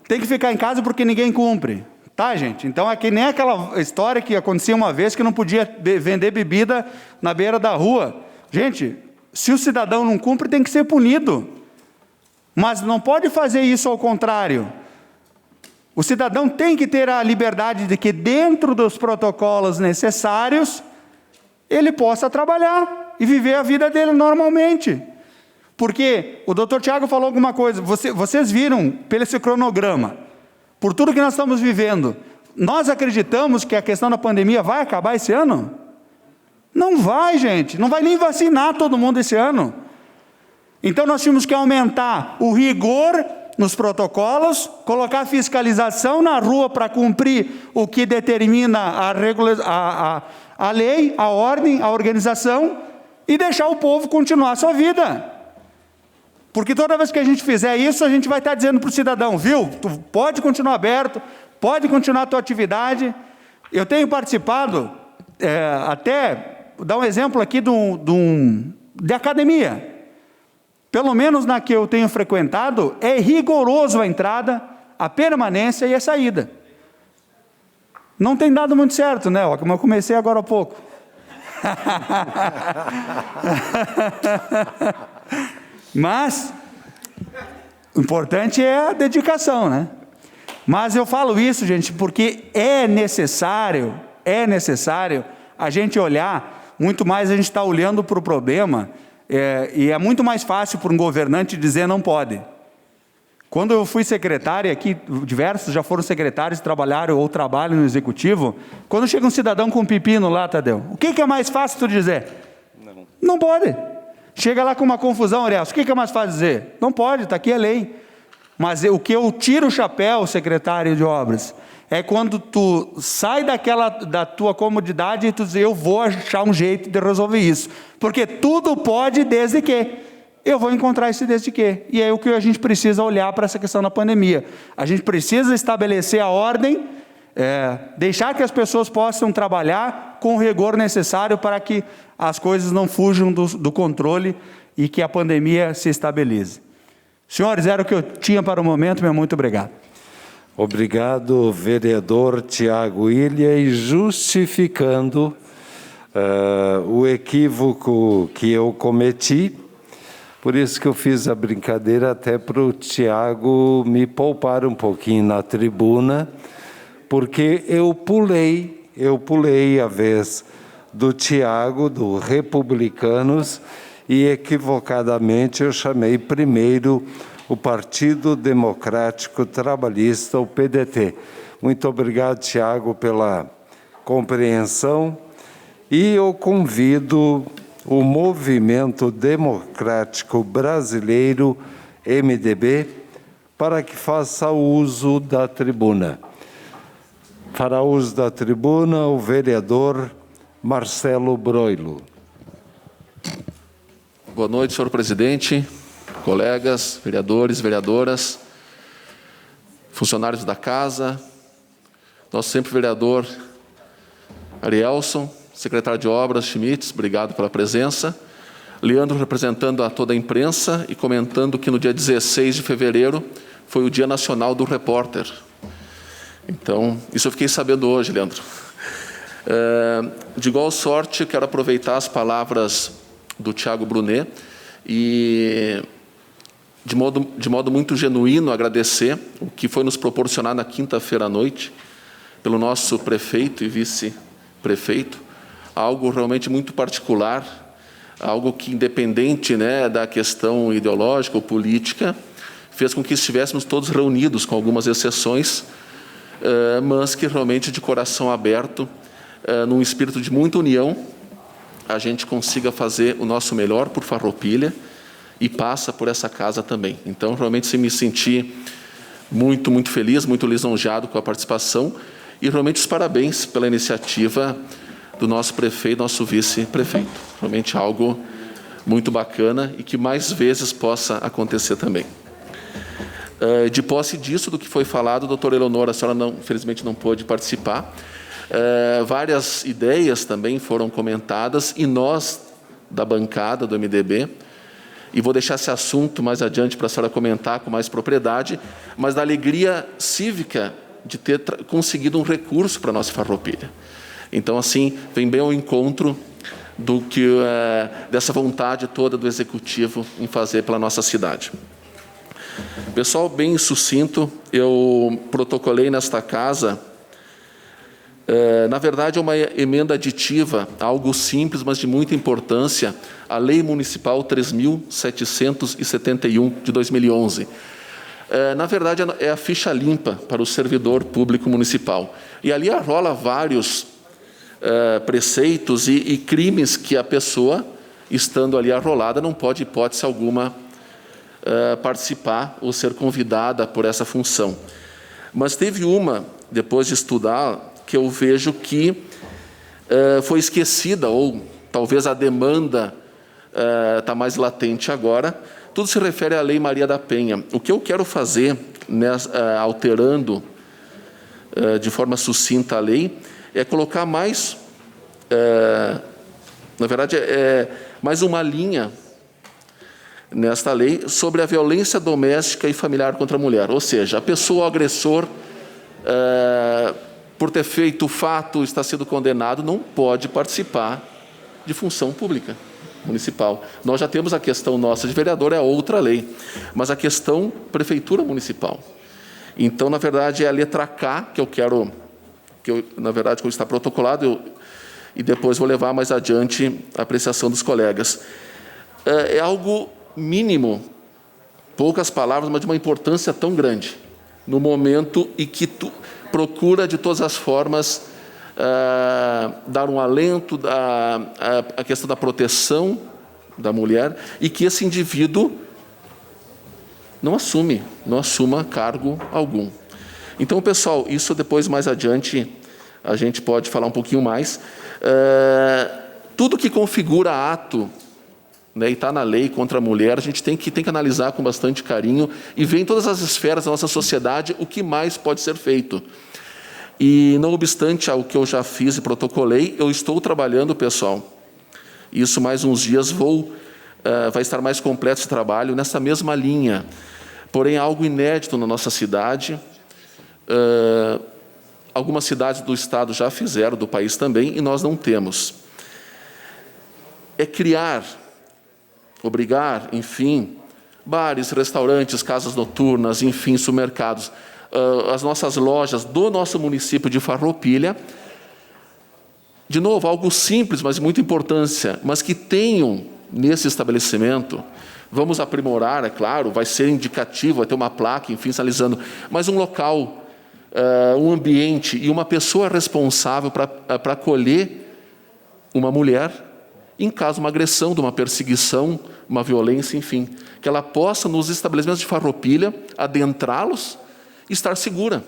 tem que ficar em casa porque ninguém cumpre. Tá, gente? Então é que nem aquela história que acontecia uma vez que não podia vender bebida na beira da rua. Gente, se o cidadão não cumpre, tem que ser punido. Mas não pode fazer isso ao contrário. O cidadão tem que ter a liberdade de que dentro dos protocolos necessários, ele possa trabalhar e viver a vida dele normalmente. Porque o doutor Tiago falou alguma coisa, vocês viram pelo esse cronograma, por tudo que nós estamos vivendo, nós acreditamos que a questão da pandemia vai acabar esse ano? Não vai, gente, não vai nem vacinar todo mundo esse ano. Então nós tínhamos que aumentar o rigor nos protocolos, colocar fiscalização na rua para cumprir o que determina a lei, a ordem, a organização, e deixar o povo continuar a sua vida. Porque toda vez que a gente fizer isso, a gente vai estar dizendo para o cidadão, viu, tu pode continuar aberto, pode continuar a tua atividade. Eu tenho participado, até, dar um exemplo aqui de academia. Pelo menos na que eu tenho frequentado, é rigoroso a entrada, a permanência e a saída. Não tem dado muito certo, né? Como eu comecei agora há pouco. Mas, o importante é a dedicação, né? Mas eu falo isso, gente, porque é necessário a gente olhar, muito mais a gente está olhando para o problema, e é muito mais fácil para um governante dizer não pode. Quando eu fui secretário, aqui diversos já foram secretários, trabalharam ou trabalham no executivo, quando chega um cidadão com um pepino lá, Tadeu, o que é mais fácil tu dizer? Não pode. Chega lá com uma confusão, Ariel, o que é mais fácil dizer? Não pode, está aqui a lei. Mas o que eu tiro o chapéu, secretário de obras, é quando tu sai da tua comodidade e tu diz, eu vou achar um jeito de resolver isso. Porque tudo pode desde que. Eu vou encontrar esse desde que. E é o que a gente precisa olhar para essa questão da pandemia. A gente precisa estabelecer a ordem, deixar que as pessoas possam trabalhar com o rigor necessário para que as coisas não fujam do controle e que a pandemia se estabilize. Senhores, era o que eu tinha para o momento, meu muito obrigado. Obrigado, vereador Tiago Ilha, e justificando o equívoco que eu cometi, por isso que eu fiz a brincadeira até para o Tiago me poupar um pouquinho na tribuna, porque eu pulei a vez do Tiago, do Republicanos, e equivocadamente eu chamei primeiro o Partido Democrático Trabalhista, o PDT. Muito obrigado, Tiago, pela compreensão, e eu convido o Movimento Democrático Brasileiro, MDB, para que faça uso da tribuna. Fará uso da tribuna o vereador Marcelo Broilo. Boa noite, senhor presidente, colegas, vereadores, vereadoras, funcionários da casa, nosso sempre vereador Arielson, secretário de Obras Schmitz, obrigado pela presença. Leandro representando a toda a imprensa e comentando que no dia 16 de fevereiro foi o Dia Nacional do Repórter. Então, isso eu fiquei sabendo hoje, Leandro. De igual sorte, quero aproveitar as palavras do Tiago Brunet e, de modo muito genuíno, agradecer o que foi nos proporcionado na quinta-feira à noite pelo nosso prefeito e vice-prefeito, algo realmente muito particular, algo que, independente, né, da questão ideológica ou política, fez com que estivéssemos todos reunidos, com algumas exceções, mas que realmente de coração aberto, num espírito de muita união, a gente consiga fazer o nosso melhor por Farroupilha e passa por essa casa também. Então, realmente, me senti muito, muito feliz, muito lisonjeado com a participação e realmente os parabéns pela iniciativa do nosso prefeito, nosso vice-prefeito. Realmente algo muito bacana e que mais vezes possa acontecer também. De posse disso, do que foi falado, doutora Eleonora, a senhora infelizmente não pôde participar. Várias ideias também foram comentadas e nós, da bancada do MDB, e vou deixar esse assunto mais adiante para a senhora comentar com mais propriedade, mas da alegria cívica de ter conseguido um recurso para a nossa Farroupilha. Então, assim, vem bem ao encontro dessa vontade toda do Executivo em fazer pela nossa cidade. Pessoal, bem sucinto, eu protocolei nesta casa, na verdade é uma emenda aditiva, algo simples, mas de muita importância, a Lei Municipal 3.771 de 2011. Na verdade, é a ficha limpa para o servidor público municipal. E ali arrola vários preceitos e crimes que a pessoa, estando ali arrolada, não pode, hipótese alguma, participar ou ser convidada por essa função. Mas teve uma, depois de estudar, que eu vejo que foi esquecida, ou talvez a demanda está mais latente agora. Tudo se refere à Lei Maria da Penha. O que eu quero fazer, alterando de forma sucinta a lei, é colocar mais, na verdade, mais uma linha nesta lei sobre a violência doméstica e familiar contra a mulher. Ou seja, a pessoa, o agressor, por ter feito o fato, está sendo condenado, não pode participar de função pública municipal. Nós já temos a questão nossa de vereador, é outra lei, mas a questão prefeitura municipal. Então, na verdade, é a letra K que eu quero, na verdade, como está protocolado, e depois vou levar mais adiante a apreciação dos colegas. É algo mínimo, poucas palavras, mas de uma importância tão grande, no momento em que tu procura, de todas as formas, dar um alento à questão da proteção da mulher, e que esse indivíduo não assuma cargo algum. Então, pessoal, isso depois, mais adiante, a gente pode falar um pouquinho mais. Tudo que configura ato, né, e está na lei contra a mulher, a gente tem que analisar com bastante carinho e ver em todas as esferas da nossa sociedade o que mais pode ser feito. E, não obstante ao que eu já fiz e protocolei, eu estou trabalhando, pessoal, isso mais uns dias, vai estar mais completo esse trabalho, nessa mesma linha. Porém, algo inédito na nossa cidade, algumas cidades do estado já fizeram, do país também, e nós não temos. É obrigar, enfim, bares, restaurantes, casas noturnas, enfim, supermercados, as nossas lojas do nosso município de Farroupilha, de novo, algo simples, mas de muita importância, mas que tenham nesse estabelecimento, vamos aprimorar, é claro, vai ser indicativo, vai ter uma placa, enfim, sinalizando, mas um local, um ambiente e uma pessoa responsável para acolher uma mulher, em caso de uma agressão, de uma perseguição, uma violência, enfim, que ela possa, nos estabelecimentos de Farroupilha, adentrá-los e estar segura.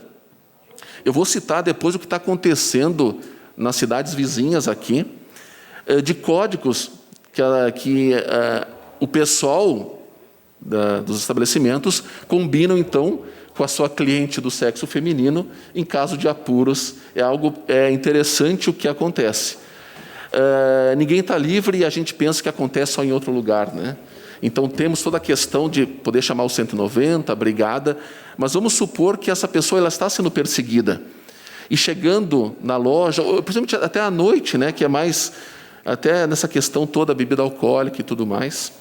Eu vou citar depois o que está acontecendo nas cidades vizinhas aqui, de códigos que o pessoal dos estabelecimentos combinam, então, com a sua cliente do sexo feminino, em caso de apuros. É algo interessante o que acontece. Ninguém está livre e a gente pensa que acontece só em outro lugar, né? Então, temos toda a questão de poder chamar o 190, a brigada, mas vamos supor que essa pessoa ela está sendo perseguida. E chegando na loja, ou, principalmente até à noite, né, que é mais, até nessa questão toda, bebida alcoólica e tudo mais,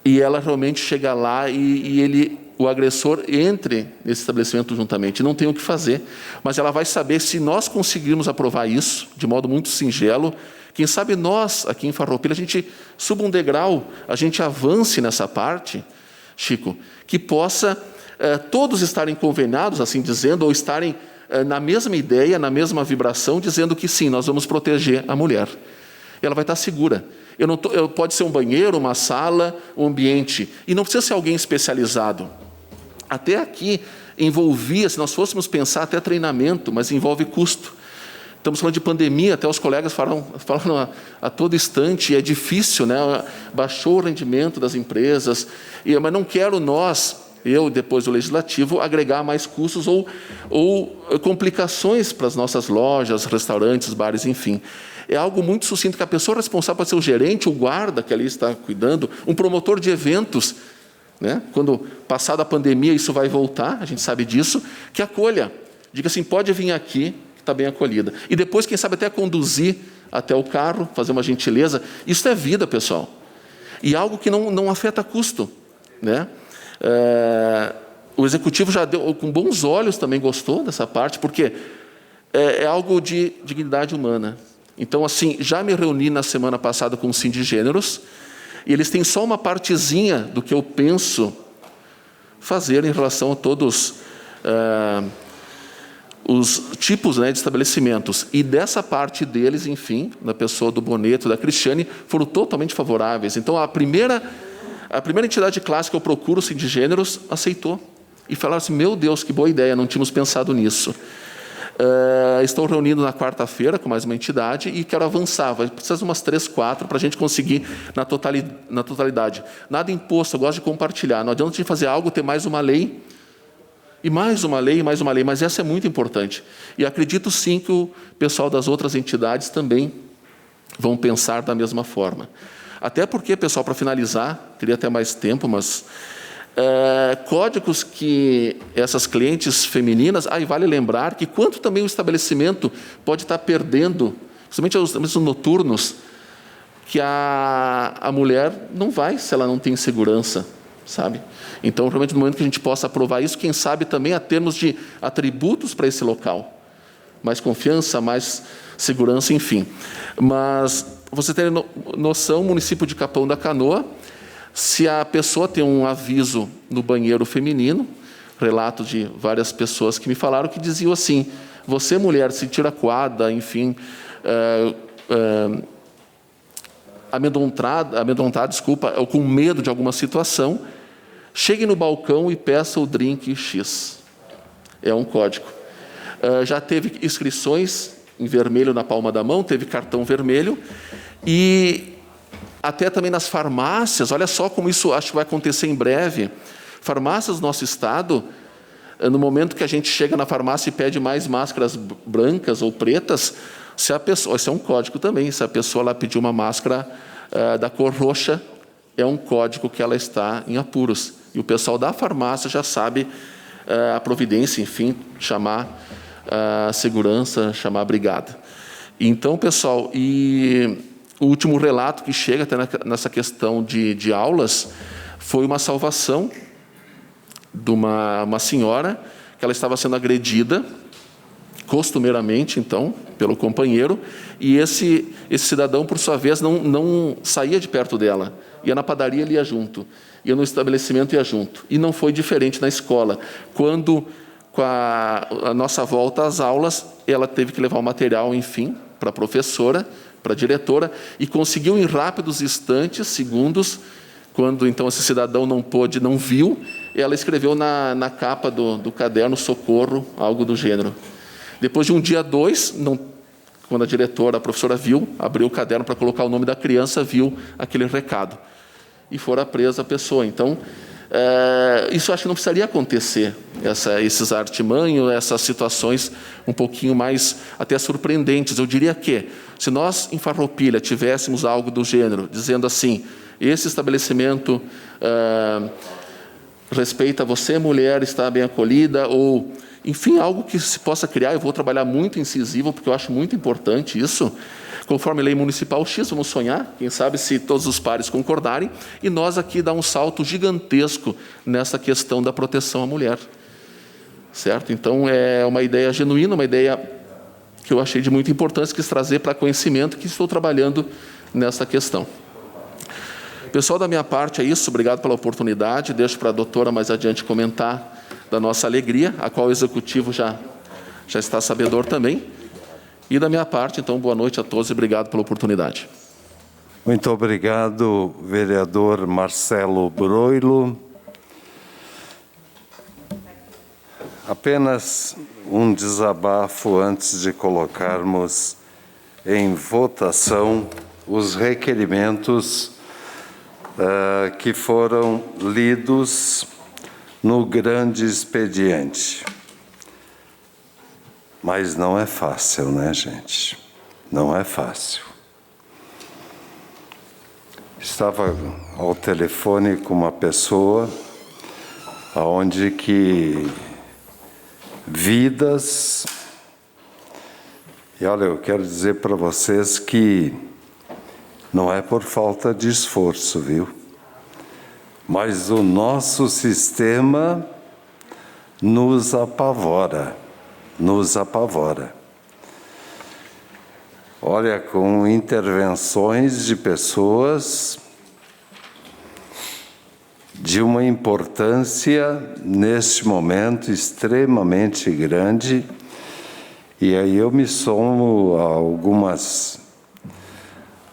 e ela realmente chega lá e o agressor entre nesse estabelecimento juntamente, não tem o que fazer, mas ela vai saber, se nós conseguirmos aprovar isso, de modo muito singelo, quem sabe nós, aqui em Farroupilha, a gente suba um degrau, a gente avance nessa parte, Chico, que possa todos estarem convenados, assim dizendo, ou estarem na mesma ideia, na mesma vibração, dizendo que sim, nós vamos proteger a mulher. Ela vai estar segura. Pode ser um banheiro, uma sala, um ambiente, e não precisa ser alguém especializado. Até aqui envolvia, se nós fôssemos pensar, até treinamento, mas envolve custo. estamos falando de pandemia, até os colegas falam a todo instante, é difícil, né? Baixou o rendimento das empresas, mas não quero eu, depois do Legislativo, agregar mais custos ou complicações para as nossas lojas, restaurantes, bares, enfim. É algo muito sucinto, que a pessoa responsável pode ser o gerente, o guarda que ali está cuidando, um promotor de eventos, né? Quando passada a pandemia isso vai voltar, a gente sabe disso, que acolha, diga assim, pode vir aqui, que está bem acolhida. E depois, quem sabe, até conduzir até o carro, fazer uma gentileza. Isso é vida, pessoal. E algo que não afeta custo, né? O executivo já deu, com bons olhos também gostou dessa parte, porque é algo de dignidade humana. Então, assim, já me reuni na semana passada com o Sindicêneros, e eles têm só uma partezinha do que eu penso fazer em relação a todos os tipos, né, de estabelecimentos. E dessa parte deles, enfim, na pessoa do Boneto, da Cristiane, foram totalmente favoráveis. Então, a primeira entidade de classe que eu procuro, o Sindicêneros, aceitou. E falaram assim, meu Deus, que boa ideia, não tínhamos pensado nisso. Estou reunindo na quarta-feira com mais uma entidade e quero avançar. Vai precisar de umas 3, 4 para a gente conseguir na totalidade. Nada imposto, eu gosto de compartilhar. Não adianta a gente fazer algo, ter mais uma lei, e mais uma lei, e mais uma lei, mas essa é muito importante. E acredito sim que o pessoal das outras entidades também vão pensar da mesma forma. Até porque, pessoal, para finalizar, queria até mais tempo, mas códigos que essas clientes femininas, e vale lembrar que quanto também o estabelecimento pode estar perdendo, principalmente os noturnos, que a mulher não vai se ela não tem segurança, sabe? Então, realmente, no momento que a gente possa aprovar isso, quem sabe também a termos de atributos para esse local, mais confiança, mais segurança, enfim. Mas, você ter noção, o município de Capão da Canoa, se a pessoa tem um aviso no banheiro feminino, relato de várias pessoas que me falaram, que diziam assim, você mulher, se sentir acuada, enfim, amedrontada, ou com medo de alguma situação, chegue no balcão e peça o drink X. É um código. Já teve inscrições em vermelho na palma da mão, teve cartão vermelho, e até também nas farmácias, olha só como isso acho que vai acontecer em breve. Farmácias do nosso estado, no momento que a gente chega na farmácia e pede mais máscaras brancas ou pretas, se a pessoa, isso é um código também, se a pessoa lá pedir uma máscara da cor roxa, é um código que ela está em apuros. E o pessoal da farmácia já sabe a providência, enfim, chamar a segurança, chamar a brigada. Então, pessoal, e o último relato que chega até nessa questão de aulas foi uma salvação de uma senhora que ela estava sendo agredida costumeiramente, então, pelo companheiro, e esse cidadão, por sua vez, não saía de perto dela. Ia na padaria, ele ia junto. Ia no estabelecimento, ia junto. E não foi diferente na escola. Quando, com a nossa volta às aulas, ela teve que levar o material, enfim, para a professora, para a diretora, e conseguiu em rápidos instantes, segundos, quando então esse cidadão não viu, ela escreveu na capa do caderno socorro, algo do gênero. Depois de um dia, 2, quando a diretora, a professora viu, abriu o caderno para colocar o nome da criança, viu aquele recado. E fora presa a pessoa. Então, isso acho que não precisaria acontecer, esses artimanhos, essas situações um pouquinho mais até surpreendentes. Eu diria que, se nós em Farroupilha tivéssemos algo do gênero, dizendo assim, esse estabelecimento respeita você, mulher, está bem acolhida, ou, enfim, algo que se possa criar, eu vou trabalhar muito incisivo, porque eu acho muito importante isso, conforme a lei municipal X, vamos sonhar, quem sabe se todos os pares concordarem, e nós aqui dar um salto gigantesco nessa questão da proteção à mulher. Certo? Então, é uma ideia genuína, uma ideia que eu achei de muita importância, quis trazer para conhecimento, que estou trabalhando nessa questão. Pessoal, da minha parte é isso, obrigado pela oportunidade, deixo para a doutora mais adiante comentar da nossa alegria, a qual o executivo já está sabedor também. E da minha parte, então, boa noite a todos e obrigado pela oportunidade. Muito obrigado, vereador Marcelo Broilo. Apenas um desabafo antes de colocarmos em votação os requerimentos que foram lidos no grande expediente. Mas não é fácil, né, gente? Não é fácil. Estava ao telefone com uma pessoa onde que vidas... E olha, eu quero dizer para vocês que não é por falta de esforço, viu? Mas o nosso sistema nos apavora, nos apavora. Olha, com intervenções de pessoas de uma importância, neste momento, extremamente grande. E aí eu me somo a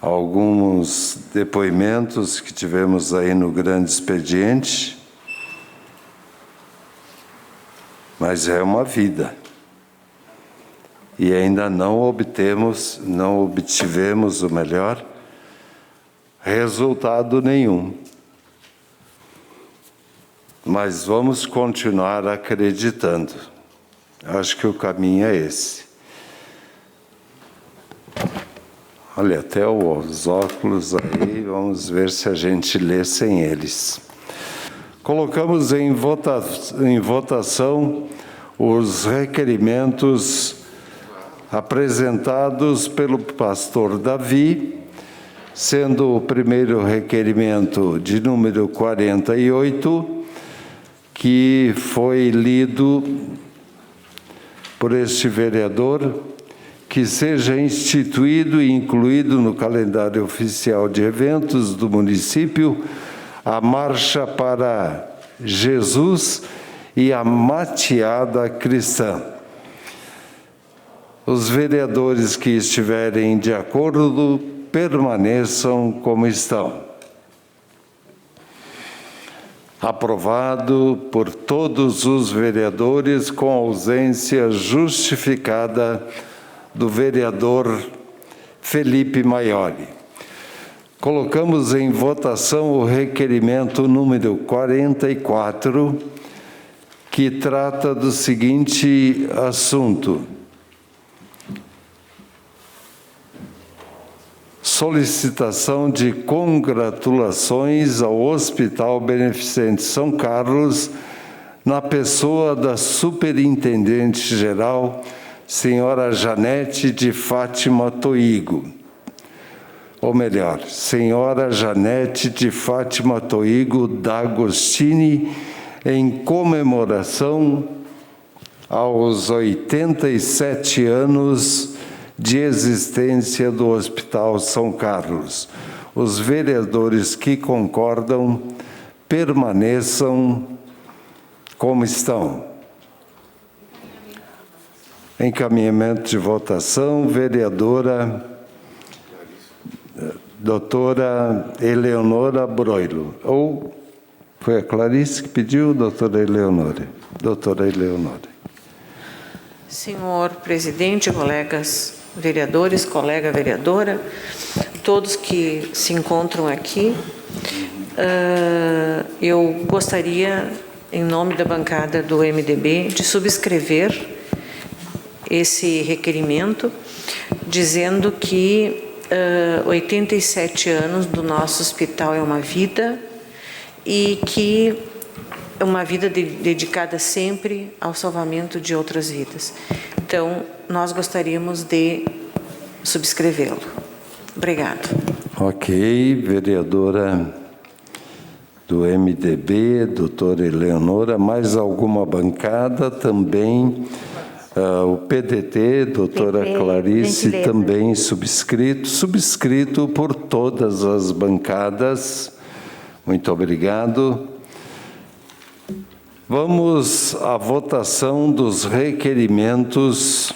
alguns depoimentos que tivemos aí no grande expediente, mas é uma vida. E ainda não obtivemos o melhor, resultado nenhum. Mas vamos continuar acreditando. Acho que o caminho é esse. Olha, até os óculos aí, vamos ver se a gente lê sem eles. Colocamos em votação os requerimentos apresentados pelo pastor Davi, sendo o primeiro requerimento de número 48, que foi lido por este vereador, que seja instituído e incluído no calendário oficial de eventos do município a Marcha para Jesus e a Mateada Cristã. Os vereadores que estiverem de acordo permaneçam como estão. Aprovado por todos os vereadores, com ausência justificada do vereador Felipe Maioli. Colocamos em votação o requerimento número 44, que trata do seguinte assunto: solicitação de congratulações ao Hospital Beneficente São Carlos, na pessoa da Superintendente-Geral, senhora Janete de Fátima Toigo. Ou melhor, senhora Janete de Fátima Toigo D'Agostini, em comemoração aos 87 anos de existência do Hospital São Carlos. Os vereadores que concordam permaneçam como estão. Encaminhamento de votação, vereadora doutora Eleonora Broilo. Ou foi a Clarice que pediu, doutora Eleonora? Doutora Eleonora. Senhor presidente, colegas vereadores, colega vereadora, todos que se encontram aqui, eu gostaria, em nome da bancada do MDB, de subscrever esse requerimento, dizendo que 87 anos do nosso hospital é uma vida, e que é uma vida dedicada sempre ao salvamento de outras vidas. Então, nós gostaríamos de subscrevê-lo. Obrigado. Ok, vereadora do MDB, doutora Eleonora. Mais alguma bancada também? O PDT, doutora Clarice, também subscrito por todas as bancadas. Muito obrigado. Vamos à votação dos requerimentos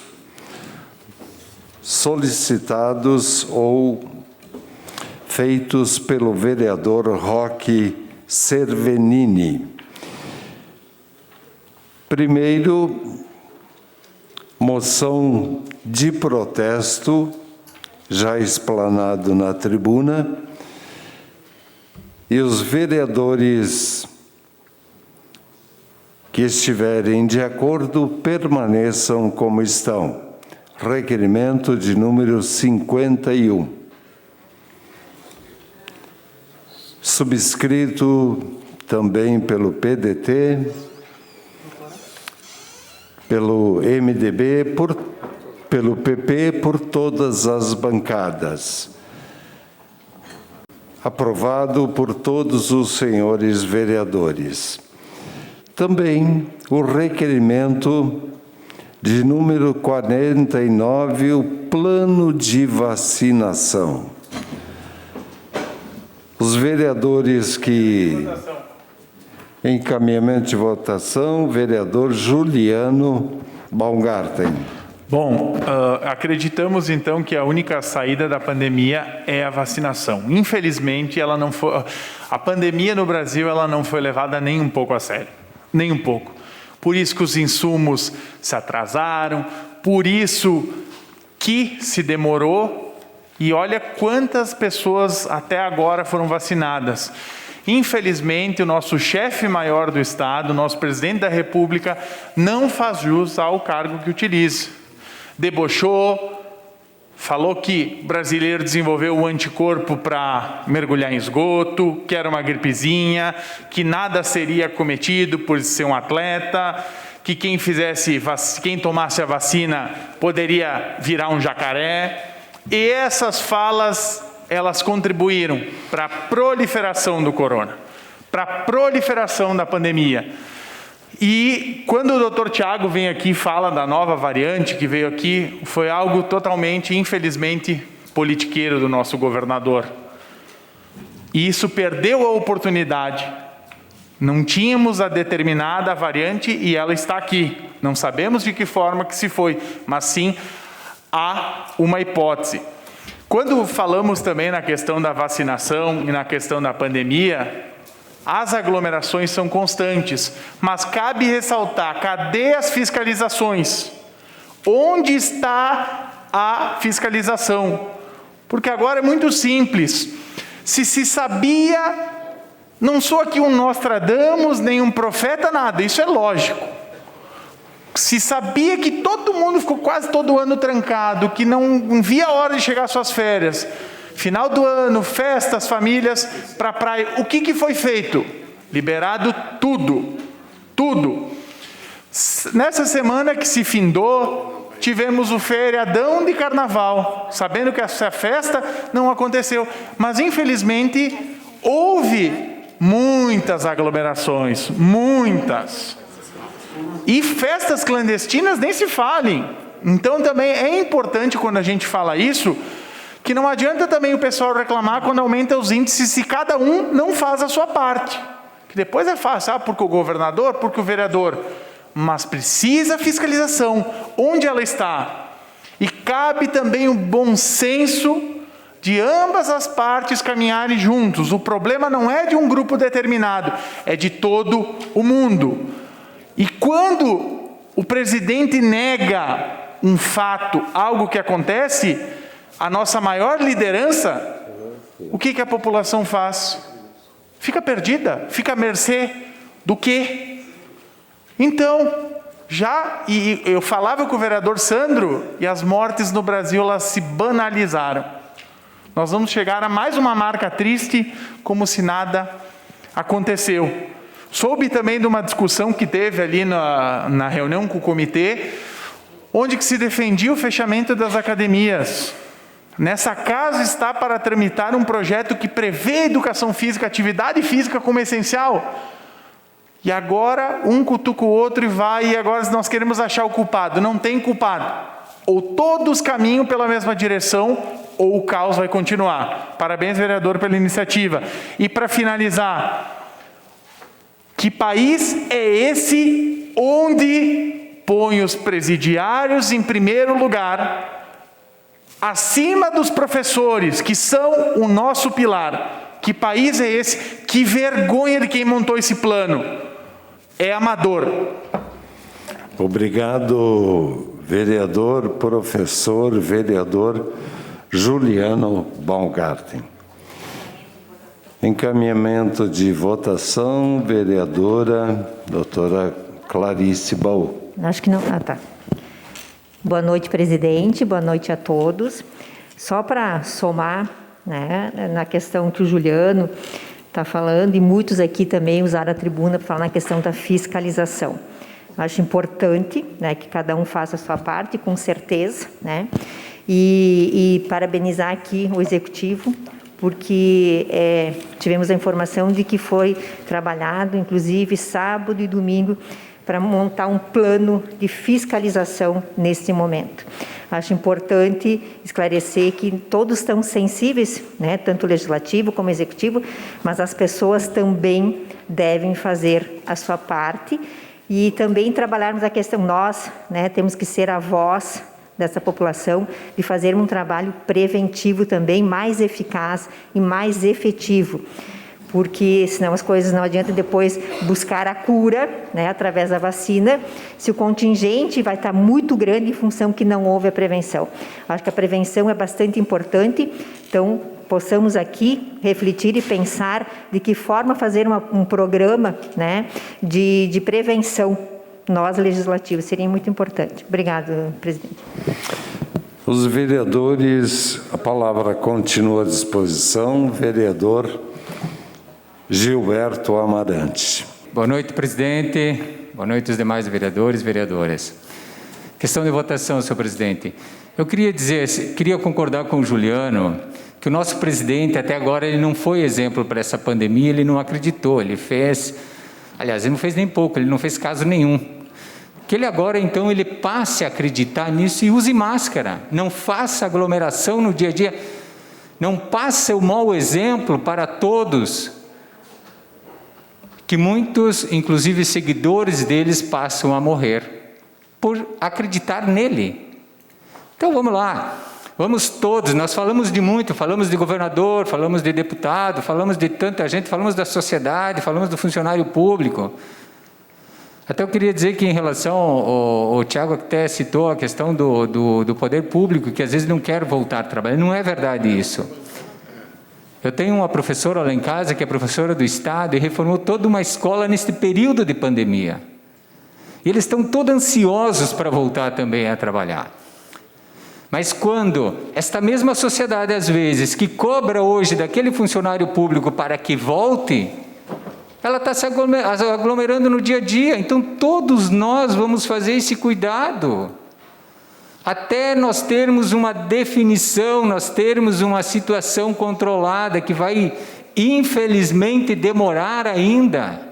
solicitados ou feitos pelo vereador Roque Cervenini. Primeiro, moção de protesto, já explanado na tribuna, e os vereadores que estiverem de acordo permaneçam como estão. Requerimento de número 51. Subscrito também pelo PDT, pelo MDB, pelo PP, por todas as bancadas. Aprovado por todos os senhores vereadores. Também o requerimento de número 49, o plano de vacinação. Os vereadores que... Encaminhamento de votação, vereador Juliano Baumgarten. Bom, acreditamos então que a única saída da pandemia é a vacinação. Infelizmente, a pandemia no Brasil ela não foi levada nem um pouco a sério, nem um pouco. Por isso que os insumos se atrasaram, por isso que se demorou, e olha quantas pessoas até agora foram vacinadas. Infelizmente, o nosso chefe maior do Estado, o nosso presidente da República, não faz jus ao cargo que utiliza. Debochou, falou que o brasileiro desenvolveu o anticorpo para mergulhar em esgoto, que era uma gripezinha, que nada seria cometido por ser um atleta, que quem tomasse a vacina poderia virar um jacaré. E essas falas, elas contribuíram para a proliferação do corona, para a proliferação da pandemia. E quando o Dr. Tiago vem aqui e fala da nova variante que veio aqui, foi algo totalmente, infelizmente, politiqueiro do nosso governador. E isso perdeu a oportunidade. Não tínhamos a determinada variante e ela está aqui. Não sabemos de que forma que se foi, mas sim há uma hipótese. Quando falamos também na questão da vacinação e na questão da pandemia, as aglomerações são constantes, mas cabe ressaltar, cadê as fiscalizações? Onde está a fiscalização? Porque agora é muito simples. Se sabia, não sou aqui um Nostradamus, nem um profeta, nada, isso é lógico. Se sabia que todo mundo ficou quase todo ano trancado, que não via a hora de chegar às suas férias, final do ano, festas, famílias, para a praia, o que foi feito? Liberado tudo, tudo. Nessa semana que se findou, tivemos o feriadão de carnaval, sabendo que essa festa não aconteceu, mas infelizmente houve muitas aglomerações, muitas. E festas clandestinas nem se falem. Então também é importante quando a gente fala isso, que não adianta também o pessoal reclamar quando aumenta os índices se cada um não faz a sua parte. Que depois é fácil, porque o governador, porque o vereador. Mas precisa fiscalização. Onde ela está? E cabe também o bom senso de ambas as partes caminharem juntos. O problema não é de um grupo determinado, é de todo o mundo. E quando o presidente nega um fato, algo que acontece, a nossa maior liderança, o que a população faz? Fica perdida, fica à mercê do quê? Então, e eu falava com o vereador Sandro, e as mortes no Brasil, elas se banalizaram. Nós vamos chegar a mais uma marca triste, como se nada aconteceu. Soube também de uma discussão que teve ali na reunião com o comitê, onde que se defendia o fechamento das academias. Nessa casa está para tramitar um projeto que prevê educação física, atividade física como essencial. E agora um cutuca o outro e agora nós queremos achar o culpado. Não tem culpado. Ou todos caminham pela mesma direção, ou o caos vai continuar. Parabéns, vereador, pela iniciativa. E para finalizar, que país é esse onde põe os presidiários em primeiro lugar, acima dos professores, que são o nosso pilar? Que país é esse? Que vergonha de quem montou esse plano. É amador. Obrigado, vereador, professor, vereador Juliano Baumgarten. Encaminhamento de votação, vereadora doutora Clarice Baú. Acho que não. Ah, tá. Boa noite, presidente. Boa noite a todos. Só para somar, né, na questão que o Juliano está falando, e muitos aqui também usaram a tribuna para falar na questão da fiscalização. Acho importante, né, que cada um faça a sua parte, com certeza, né, e parabenizar aqui o Executivo, porque tivemos a informação de que foi trabalhado, inclusive, sábado e domingo, para montar um plano de fiscalização nesse momento. Acho importante esclarecer que todos estão sensíveis, né, tanto o Legislativo como o Executivo, mas as pessoas também devem fazer a sua parte e também trabalharmos a questão, nós, né, temos que ser a voz dessa população, de fazer um trabalho preventivo também mais eficaz e mais efetivo, porque senão as coisas não adianta depois buscar a cura, né, através da vacina, se o contingente vai estar muito grande em função que não houve a prevenção. Acho que a prevenção é bastante importante, então possamos aqui refletir e pensar de que forma fazer um programa, né, de prevenção. Nós, legislativos, seria muito importante. Obrigado, presidente. Os vereadores, a palavra continua à disposição. Vereador Gilberto Amarante. Boa noite, presidente. Boa noite aos demais vereadores e vereadoras. Questão de votação, senhor presidente. Eu queria concordar com o Juliano que o nosso presidente, até agora, ele não foi exemplo para essa pandemia, ele não acreditou, ele fez... Aliás, ele não fez nem pouco, ele não fez caso nenhum. Que ele agora, então, ele passe a acreditar nisso e use máscara. Não faça aglomeração no dia a dia. Não passe o mau exemplo para todos. Que muitos, inclusive seguidores deles, passam a morrer por acreditar nele. Então, vamos lá. Vamos todos, nós falamos de muito, falamos de governador, falamos de deputado, falamos de tanta gente, falamos da sociedade, falamos do funcionário público. Até eu queria dizer que em relação, o Tiago até citou a questão do poder público, que às vezes não quer voltar a trabalhar. Não é verdade isso. Eu tenho uma professora lá em casa, que é professora do Estado, e reformou toda uma escola neste período de pandemia. E eles estão todos ansiosos para voltar também a trabalhar. Mas quando esta mesma sociedade, às vezes, que cobra hoje daquele funcionário público para que volte, ela está se aglomerando no dia a dia. Então, todos nós vamos fazer esse cuidado. Até nós termos uma definição, nós termos uma situação controlada, que vai, infelizmente, demorar ainda.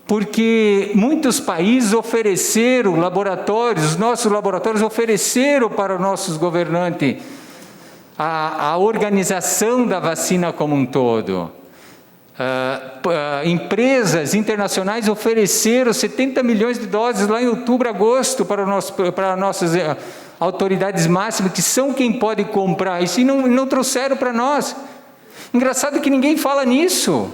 Porque muitos países ofereceram laboratórios, os nossos laboratórios ofereceram para os nossos governantes a organização da vacina como um todo. Empresas internacionais ofereceram 70 milhões de doses lá em outubro, agosto, para nossas autoridades máximas, que são quem pode comprar isso, e não trouxeram para nós. Engraçado que ninguém fala nisso.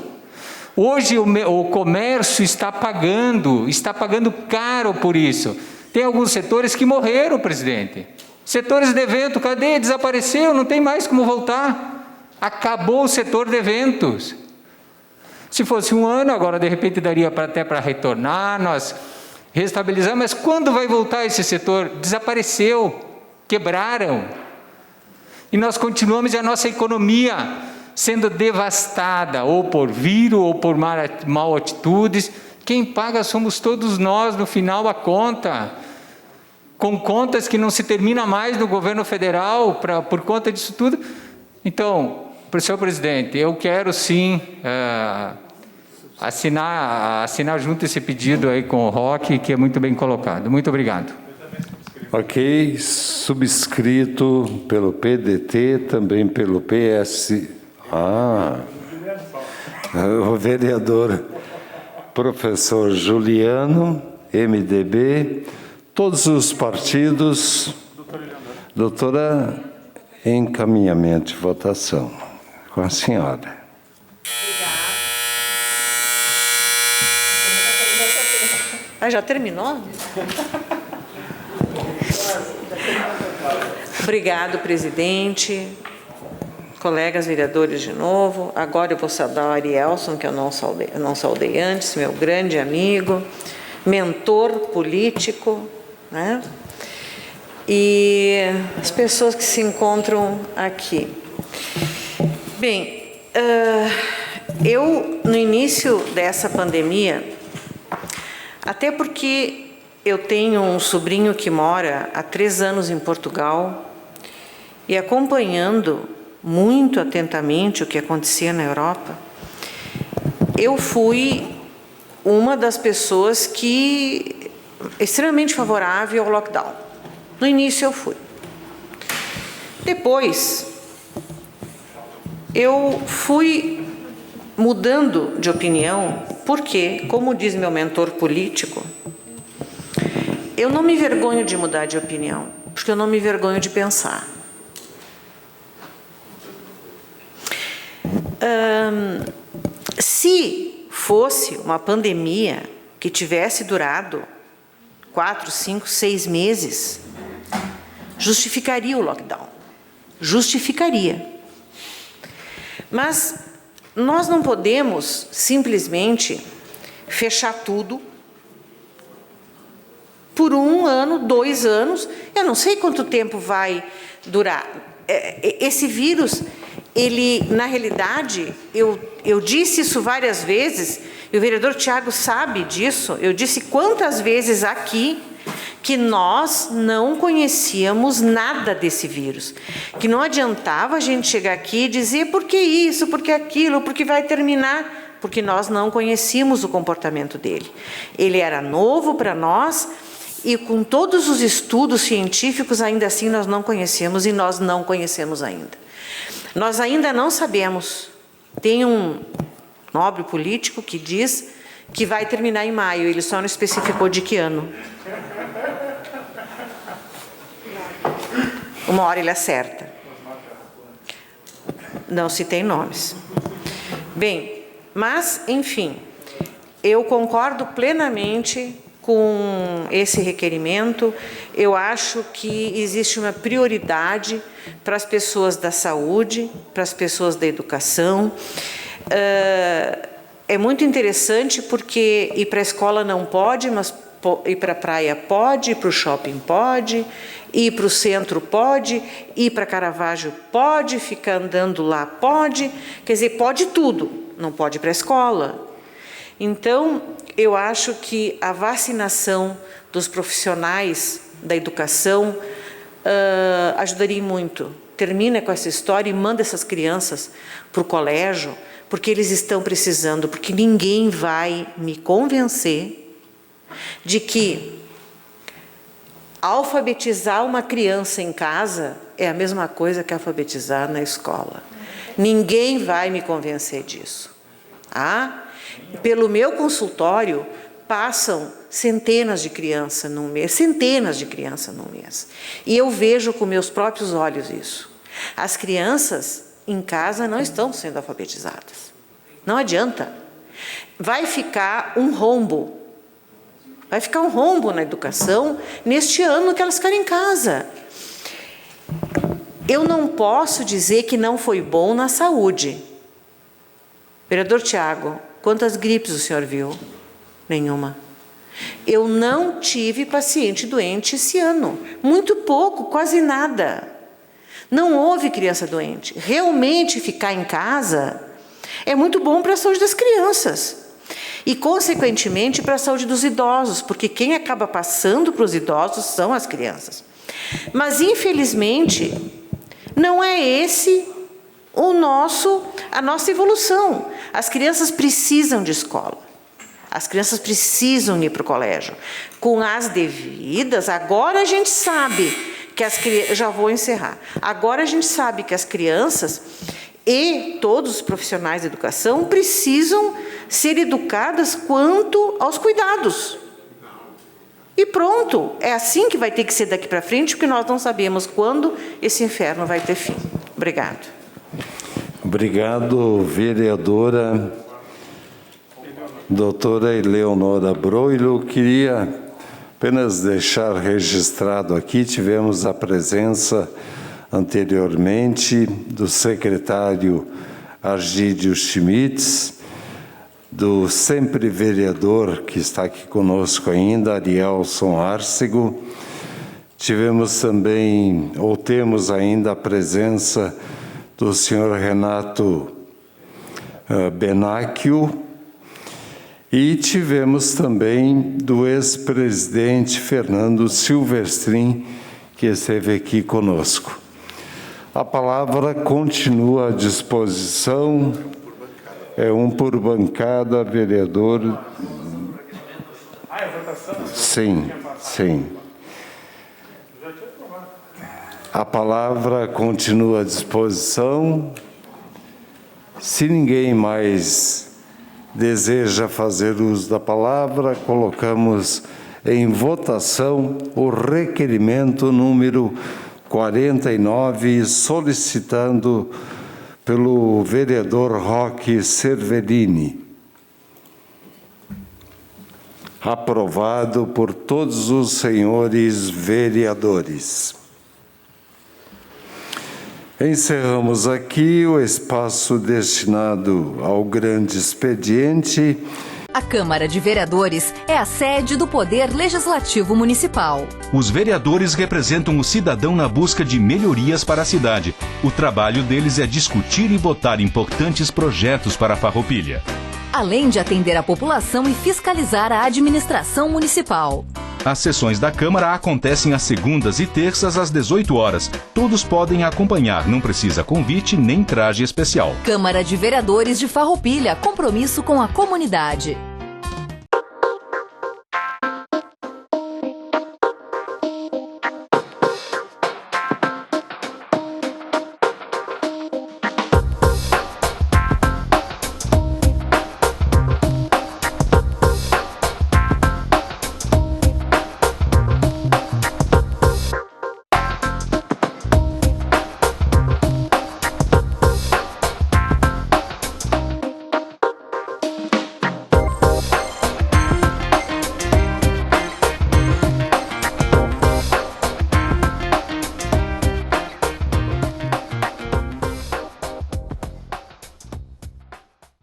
Hoje o comércio está pagando caro por isso. Tem alguns setores que morreram, presidente. Setores de evento, cadê? Desapareceu, não tem mais como voltar. Acabou o setor de eventos. Se fosse um ano, agora de repente daria até para retornar, nós restabilizar, mas quando vai voltar esse setor? Desapareceu, quebraram. E nós continuamos, e a nossa economia sendo devastada, ou por vírus, ou por mal atitudes. Quem paga somos todos nós, no final, a conta. Com contas que não se termina mais no governo federal, por conta disso tudo. Então, senhor presidente, eu quero sim assinar junto esse pedido aí com o Roque, que é muito bem colocado. Muito obrigado. Ok, subscrito pelo PDT, também pelo PS. O vereador professor Juliano, MDB, todos os partidos. Doutora, encaminhamento de votação. Com a senhora. Ah, já terminou? Obrigado, presidente. Colegas vereadores de novo. Agora eu vou saudar o Arielson, que eu não saudei antes, meu grande amigo, mentor político, né? E as pessoas que se encontram aqui. Bem, eu, no início dessa pandemia, até porque eu tenho um sobrinho que mora há 3 anos em Portugal e acompanhando muito atentamente o que acontecia na Europa, eu fui uma das pessoas que extremamente favorável ao lockdown. No início eu fui. Depois, eu fui mudando de opinião, porque, como diz meu mentor político, eu não me envergonho de mudar de opinião, porque eu não me envergonho de pensar. Se fosse uma pandemia que tivesse durado 4, 5, 6 meses, justificaria o lockdown. Justificaria. Mas nós não podemos simplesmente fechar tudo por 1 ano, 2 anos, eu não sei quanto tempo vai durar. Esse vírus, ele, na realidade, eu disse isso várias vezes, e o vereador Tiago sabe disso, eu disse quantas vezes aqui que nós não conhecíamos nada desse vírus, que não adiantava a gente chegar aqui e dizer por que isso, por que aquilo, por que vai terminar, porque nós não conhecíamos o comportamento dele. Ele era novo para nós, e com todos os estudos científicos, ainda assim nós não conhecemos, e nós não conhecemos ainda. Nós ainda não sabemos. Tem um nobre político que diz que vai terminar em maio, ele só não especificou de que ano. Uma hora ele acerta. Não citei nomes. Bem, mas, enfim, eu concordo plenamente com esse requerimento. Eu acho que existe uma prioridade para as pessoas da saúde, para as pessoas da educação. É muito interessante porque ir para a escola não pode, mas ir para a praia pode, ir para o shopping pode, ir para o centro pode, ir para Caravaggio pode, ficar andando lá pode, quer dizer, pode tudo, não pode ir para a escola. Então, eu acho que a vacinação dos profissionais da educação ajudaria muito. Termina com essa história e manda essas crianças para o colégio, porque eles estão precisando, porque ninguém vai me convencer de que alfabetizar uma criança em casa é a mesma coisa que alfabetizar na escola. Ninguém vai me convencer disso. Pelo meu consultório, passam centenas de crianças num mês, centenas de crianças num mês. E eu vejo com meus próprios olhos isso. As crianças em casa não estão sendo alfabetizadas. Não adianta. Vai ficar um rombo. Vai ficar um rombo na educação neste ano que elas ficarem em casa. Eu não posso dizer que não foi bom na saúde. Vereador Tiago, quantas gripes o senhor viu? Nenhuma. Eu não tive paciente doente esse ano. Muito pouco, quase nada. Não houve criança doente. Realmente ficar em casa é muito bom para a saúde das crianças. E, consequentemente, para a saúde dos idosos, porque quem acaba passando para os idosos são as crianças. Mas, infelizmente, não é esse a nossa evolução. As crianças precisam de escola. As crianças precisam ir para o colégio. Com as devidas, agora a gente sabe que as crianças... Já vou encerrar. Agora a gente sabe que as crianças e todos os profissionais de educação precisam ser educadas quanto aos cuidados. E pronto, é assim que vai ter que ser daqui para frente, porque nós não sabemos quando esse inferno vai ter fim. Obrigado. Obrigado, vereadora doutora Eleonora Broilo. Queria apenas deixar registrado aqui, tivemos a presença anteriormente do secretário Argídio Schmitz, do sempre vereador que está aqui conosco ainda, Arielson Arcego. Tivemos também, ou temos ainda a presença do senhor Renato Benacchio, e tivemos também do ex-presidente Fernando Silvestrin, que esteve aqui conosco. A palavra continua à disposição, é um por bancada, vereador. Sim, sim. A palavra continua à disposição. Se ninguém mais deseja fazer uso da palavra, colocamos em votação o requerimento número 49, solicitando pelo vereador Roque Cervellini. Aprovado por todos os senhores vereadores. Encerramos aqui o espaço destinado ao grande expediente. A Câmara de Vereadores é a sede do Poder Legislativo Municipal. Os vereadores representam o cidadão na busca de melhorias para a cidade. O trabalho deles é discutir e votar importantes projetos para a Farroupilha, além de atender a população e fiscalizar a administração municipal. As sessões da Câmara acontecem às segundas e terças às 18 horas. Todos podem acompanhar, não precisa convite nem traje especial. Câmara de Vereadores de Farroupilha, compromisso com a comunidade.